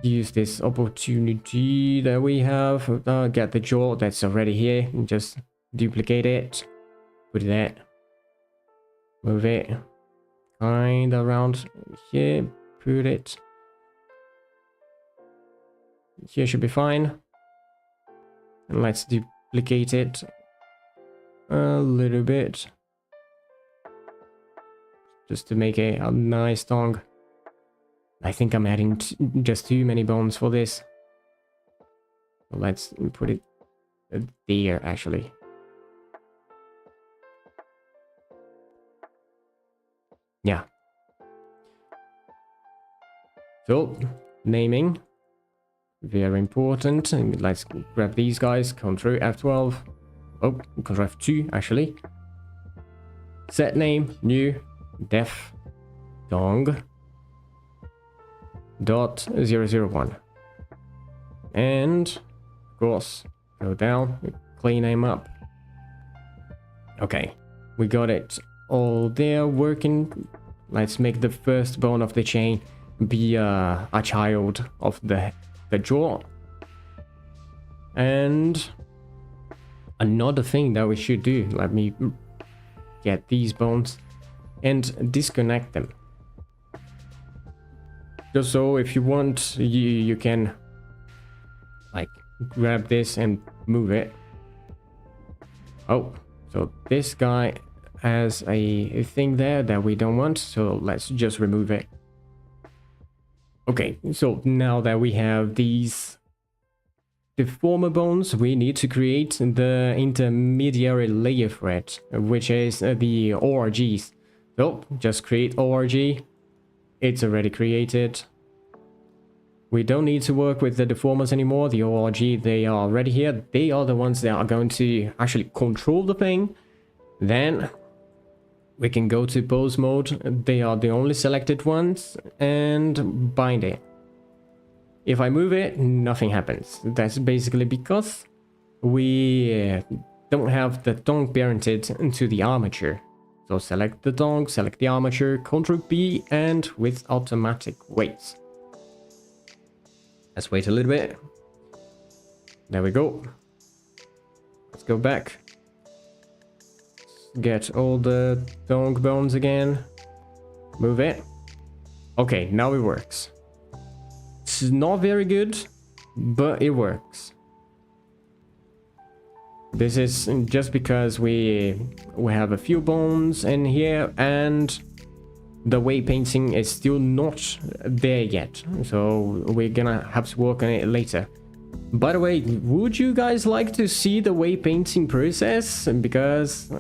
Use this opportunity that we have. Get the jaw that's already here and just duplicate it. Put it there. Move it kind of around here. Put it here, should be fine. And let's duplicate it a little bit, just to make a nice tongue. I think I'm adding just too many bones for this. Let's put it there, actually. Yeah. So, naming. Very important. And let's grab these guys. Ctrl F12. Oh, Ctrl F2, actually. Set name, new, def, dong. .001, and of course go down, clean name up. Okay, we got it all there working. Let's make the first bone of the chain be a child of the jaw. And another thing that we should do, let me get these bones and disconnect them. Just so if you want, you can like grab this and move it. Oh, so this guy has a thing there that we don't want, so let's just remove it. Okay, so now that we have these deformer bones, we need to create the intermediary layer for it, which is the ORGs. So just create ORG. It's already created. We don't need to work with the deformers anymore. The ORG, they are already here. They are the ones that are going to actually control the thing. Then we can go to pose mode. They are the only selected ones, and bind it. If I move it, nothing happens. That's basically because we don't have the donk parented into the armature. So select the donk, select the armature, Ctrl B, and with automatic weights. Let's wait a little bit. There we go. Let's go back. Get all the donk bones again. Move it. Okay, now it works. It's not very good, but it works. This is just because we have a few bones in here, and the weight painting is still not there yet. So we're gonna have to work on it later. By the way, would you guys like to see the weight painting process? Because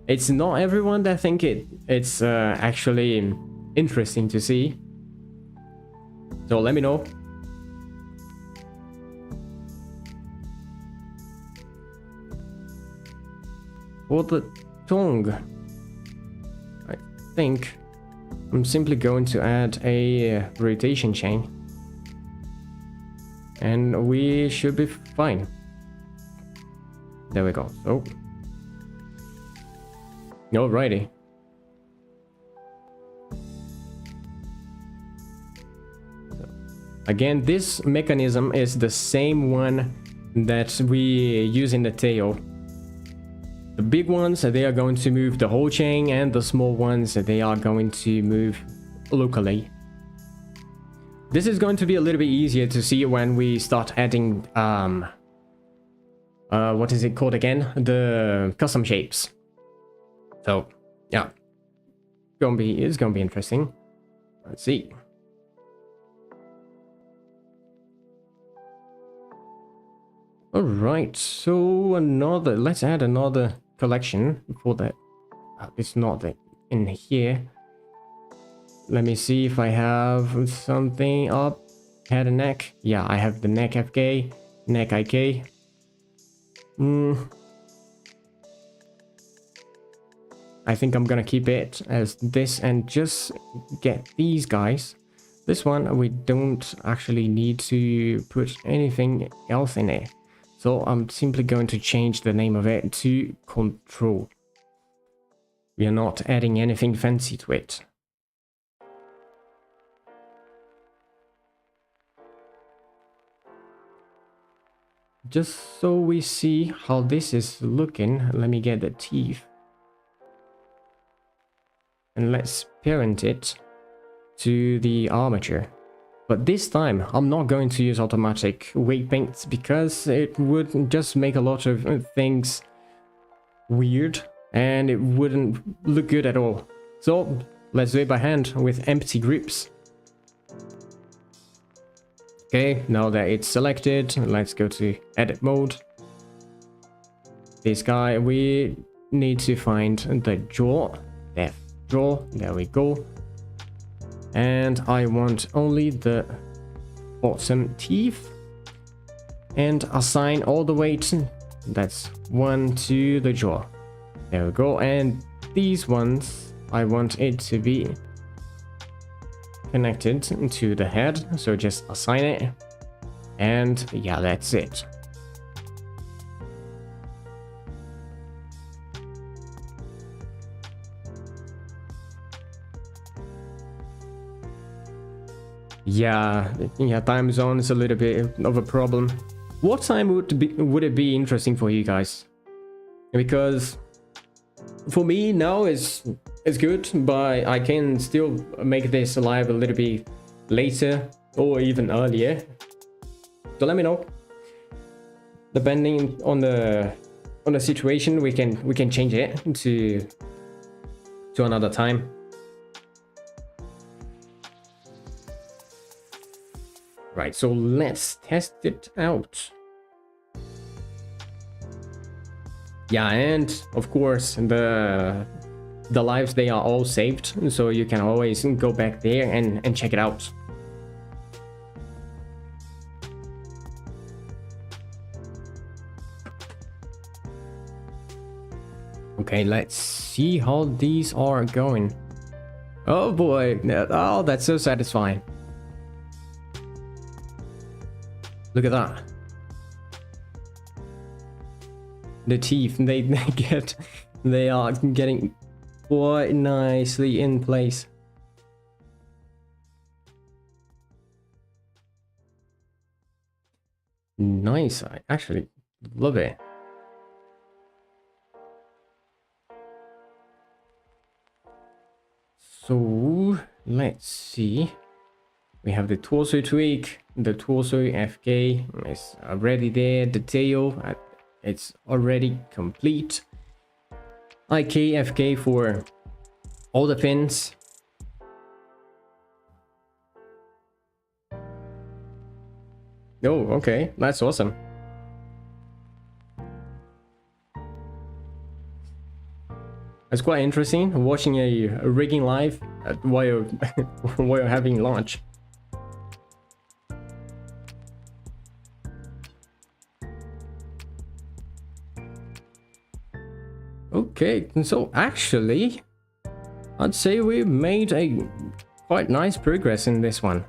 it's not everyone that think it's actually interesting to see. So let me know. For the tongue, I think I'm simply going to add a rotation chain. And we should be fine. There we go. So, alrighty. Again, this mechanism is the same one that we use in the tail. The big ones, they are going to move the whole chain, and the small ones, they are going to move locally. This is going to be a little bit easier to see when we start adding, what is it called again? The custom shapes. So, yeah. It's gonna be interesting. Let's see. Alright, so let's add another collection for that. It's not that in here. Let me see if I have something up. Head and neck. Yeah, I have the neck FK, neck IK. I think I'm gonna keep it as this and just get these guys. This one, we don't actually need to put anything else in it. So I'm simply going to change the name of it to Control. We are not adding anything fancy to it. Just so we see how this is looking, let me get the teeth. And let's parent it to the armature. But this time, I'm not going to use automatic weight paints because it would just make a lot of things weird and it wouldn't look good at all. So let's do it by hand with empty grips. Okay, now that it's selected, let's go to edit mode. This guy, we need to find the jaw, depth jaw, there we go. And I want only the bottom teeth and assign all the weight. That's 1 to the jaw. There we go. And these ones, I want it to be connected to the head. So just assign it. And yeah, that's it. Yeah, time zone is a little bit of a problem. What time would it be interesting for you guys? Because for me now it's good, but I can still make this live a little bit later or even earlier. So let me know. Depending on the situation, we can change it to another time. Right, so let's test it out. Yeah, and of course the lives, they are all saved, so you can always go back there and check it out. Okay, let's see how these are going. Oh boy, oh, that's so satisfying. Look at that. The teeth, they are getting quite nicely in place. Nice, I actually love it. So let's see. We have the torso tweak, the torso FK is already there, the tail, it's already complete. IK FK for all the fins. Oh, okay, that's awesome. It's quite interesting watching a rigging live while while having launch. Okay, so actually, I'd say we made a quite nice progress in this one.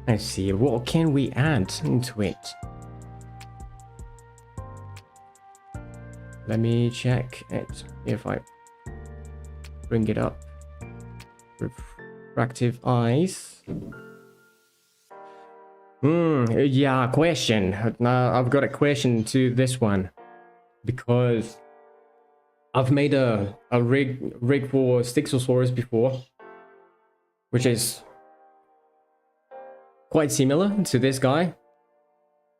Let's see, what can we add into it? Let me check it if I bring it up. Refractive eyes. Yeah, question. Now I've got a question to this one, because I've made a rig for Styxosaurus before, which is quite similar to this guy,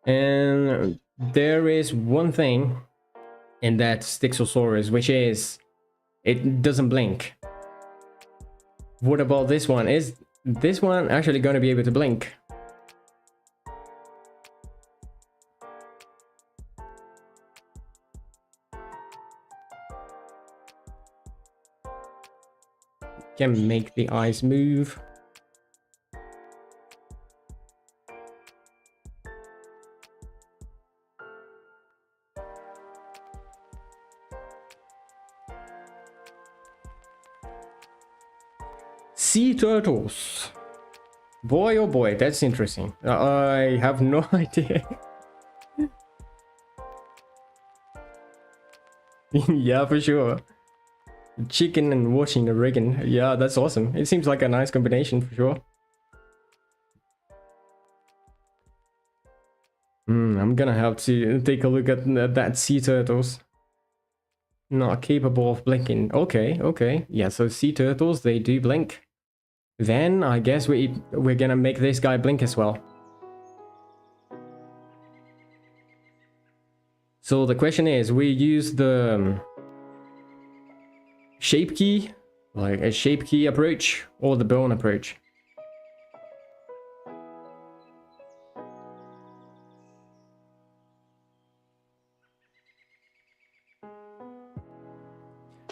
and there is one thing in that Styxosaurus, which is it doesn't blink. What about this one? Is this one actually going to be able to blink? Can make the eyes move. Sea turtles. Boy, oh boy, that's interesting. I have no idea. Yeah, for sure. Chicken and watching the rigging. Yeah, that's awesome. It seems like a nice combination for sure. I'm gonna have to take a look at that sea turtles. Not capable of blinking. Okay, okay. Yeah, so sea turtles, they do blink. Then I guess we're gonna make this guy blink as well. So the question is, we use the shape key, like a shape key approach, or the bone approach?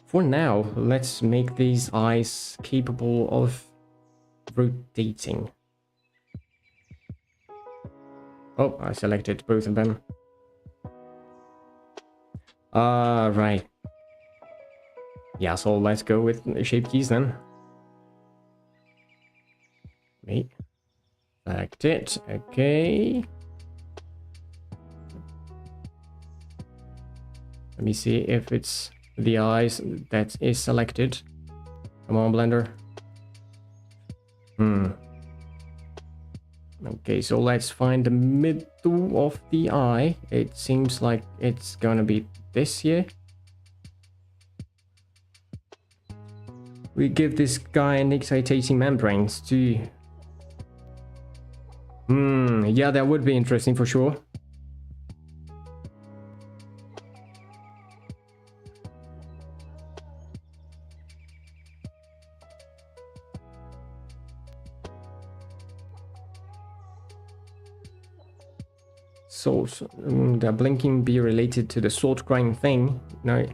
For now, let's make these eyes capable of rotating. Oh, I selected both of them. Right. Yeah, so let's go with the shape keys then. Wait. Select it. Okay. Let me see if it's the eyes that is selected. Come on, Blender. Okay, so let's find the middle of the eye. It seems like it's gonna be this here. We give this guy an exciting membranes too. Yeah, that would be interesting for sure. Salt. The blinking be related to the salt grind thing. No.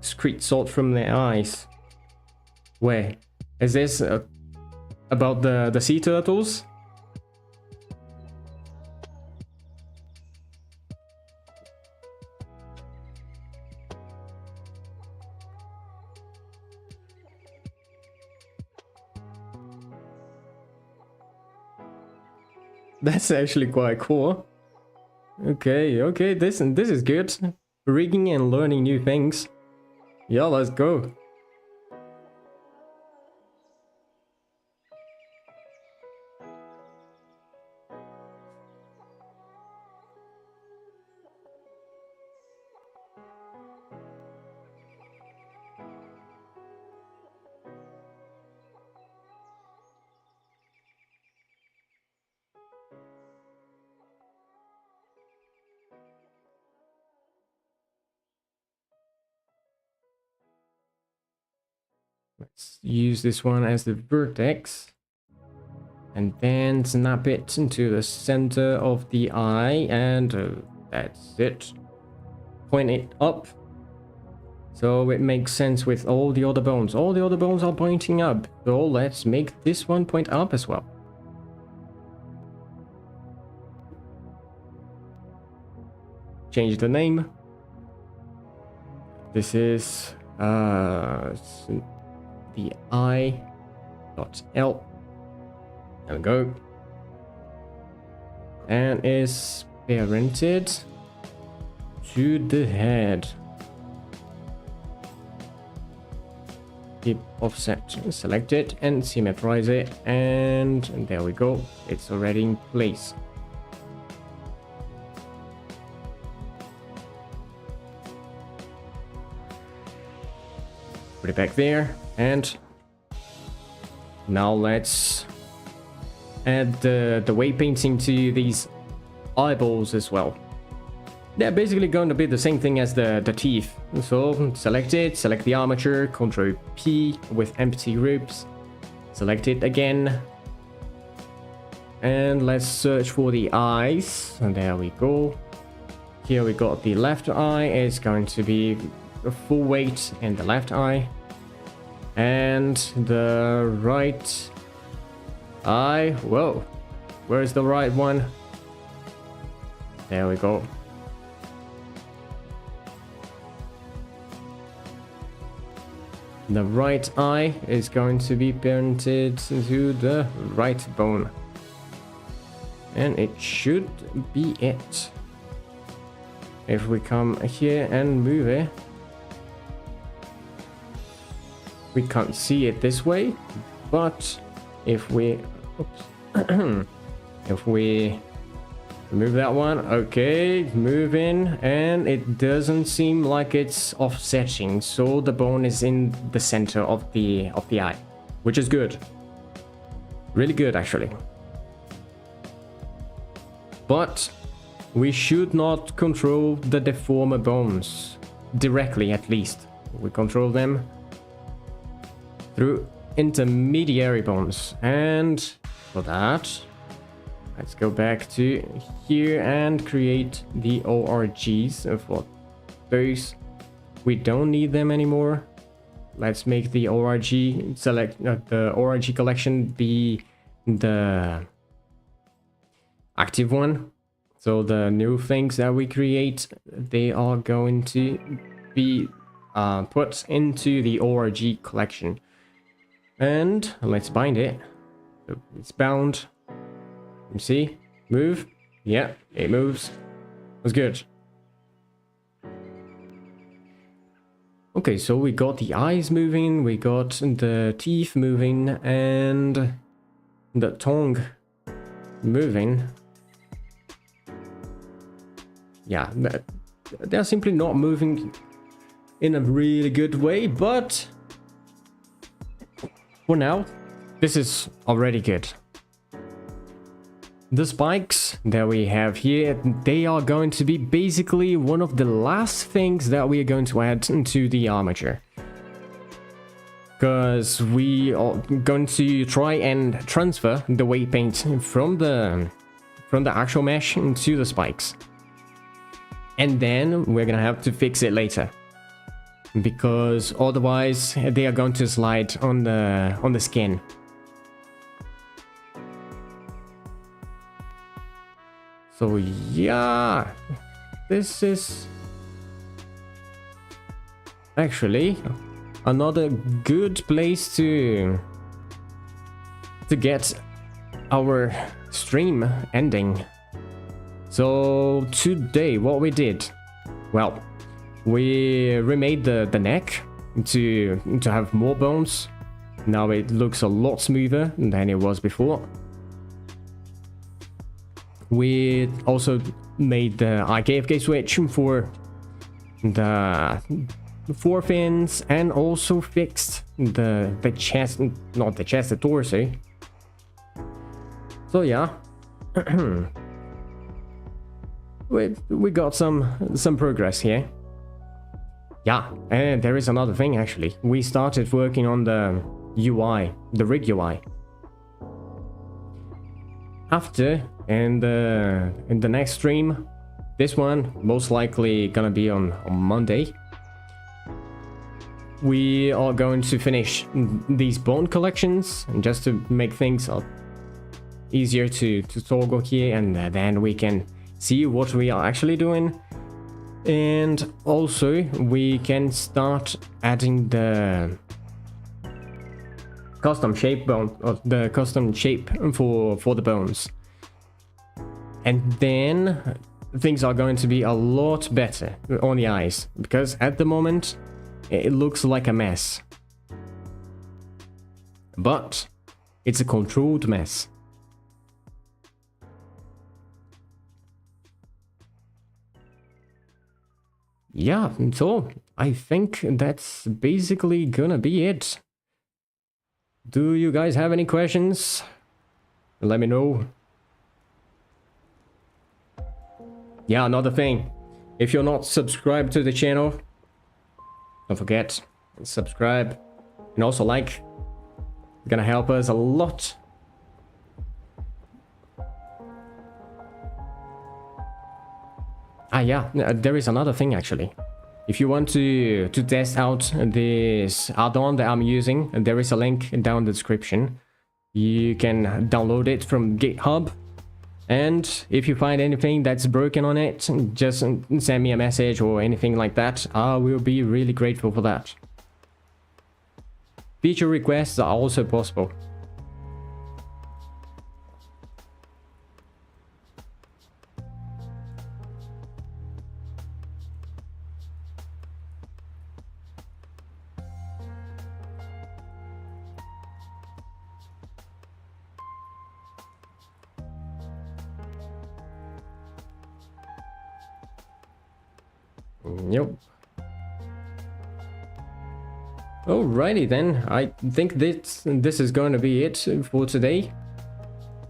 Excrete salt from their eyes. Where? Is this about the sea turtles? That's actually quite cool. Okay, this is good. Rigging and learning new things. Yeah, let's go. Let's use this one as the vertex. And then snap it into the center of the eye. And that's it. Point it up. So it makes sense with all the other bones. All the other bones are pointing up. So let's make this one point up as well. Change the name. This is the I.L. There we go. And is parented to the head. Keep offset, select it and symmetrize it, and there we go. It's already in place. Put it back there, and now let's add the weight painting to these eyeballs as well. They're basically going to be the same thing as the teeth. So select it, select the armature, Ctrl P with empty ribs, select it again, and let's search for the eyes. And there we go. Here we got the left eye. It's going to be a full weight in the left eye, and the right eye. Whoa, where's the right one? There we go. The right eye is going to be parented to the right bone, and it should be it. If we come here and move it, we can't see it this way, but if we if we remove that one, okay, move in, and it doesn't seem like it's offsetting, so the bone is in the center of the eye, which is good. Really good, actually. But we should not control the deformer bones directly, at least. We control them through intermediary bones, and for that, let's go back to here and create the ORGs for those. We don't need them anymore. Let's make the ORG the ORG collection be the active one. So the new things that we create, they are going to be put into the ORG collection. And let's bind it. So it's bound. You see? Move. Yeah, it moves. That's good. Okay, so we got the eyes moving, we got the teeth moving, and the tongue moving. Yeah, they're simply not moving in a really good way, but for now, this is already good. The spikes that we have here, they are going to be basically one of the last things that we are going to add to the armature. Because we are going to try and transfer the weight paint from from the actual mesh to the spikes. And then we're gonna have to fix it later, because otherwise they are going to slide on the skin. So yeah, this is actually another good place to get our stream ending. So today what we did, well, we remade the neck to have more bones. Now it looks a lot smoother than it was before. We also made the IKFK switch for the forefins, and also fixed the chest, not the chest, the torso. So yeah, we got some progress here. Yeah, and there is another thing actually. We started working on the UI, the rig UI. After, in the next stream, this one most likely gonna be on Monday, we are going to finish these bone collections, just to make things easier to toggle here, and then we can see what we are actually doing. And also we can start adding the custom shape bone, or the custom shape for the bones. And then things are going to be a lot better on the eyes, because at the moment it looks like a mess. But it's a controlled mess. Yeah, so I think that's basically gonna be it. Do you guys have any questions? Let me know. Yeah, another thing. If you're not subscribed to the channel, don't forget, subscribe and also like. It's gonna help us a lot. Ah yeah, there is another thing actually. If you want to test out this add-on that I'm using, there is a link down in the description. You can download it from GitHub. And if you find anything that's broken on it, just send me a message or anything like that. I will be really grateful for that. Feature requests are also possible. Yep. Alrighty then, I think this is going to be it for today.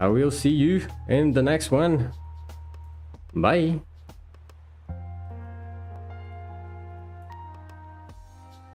I will see you in the next one. Bye.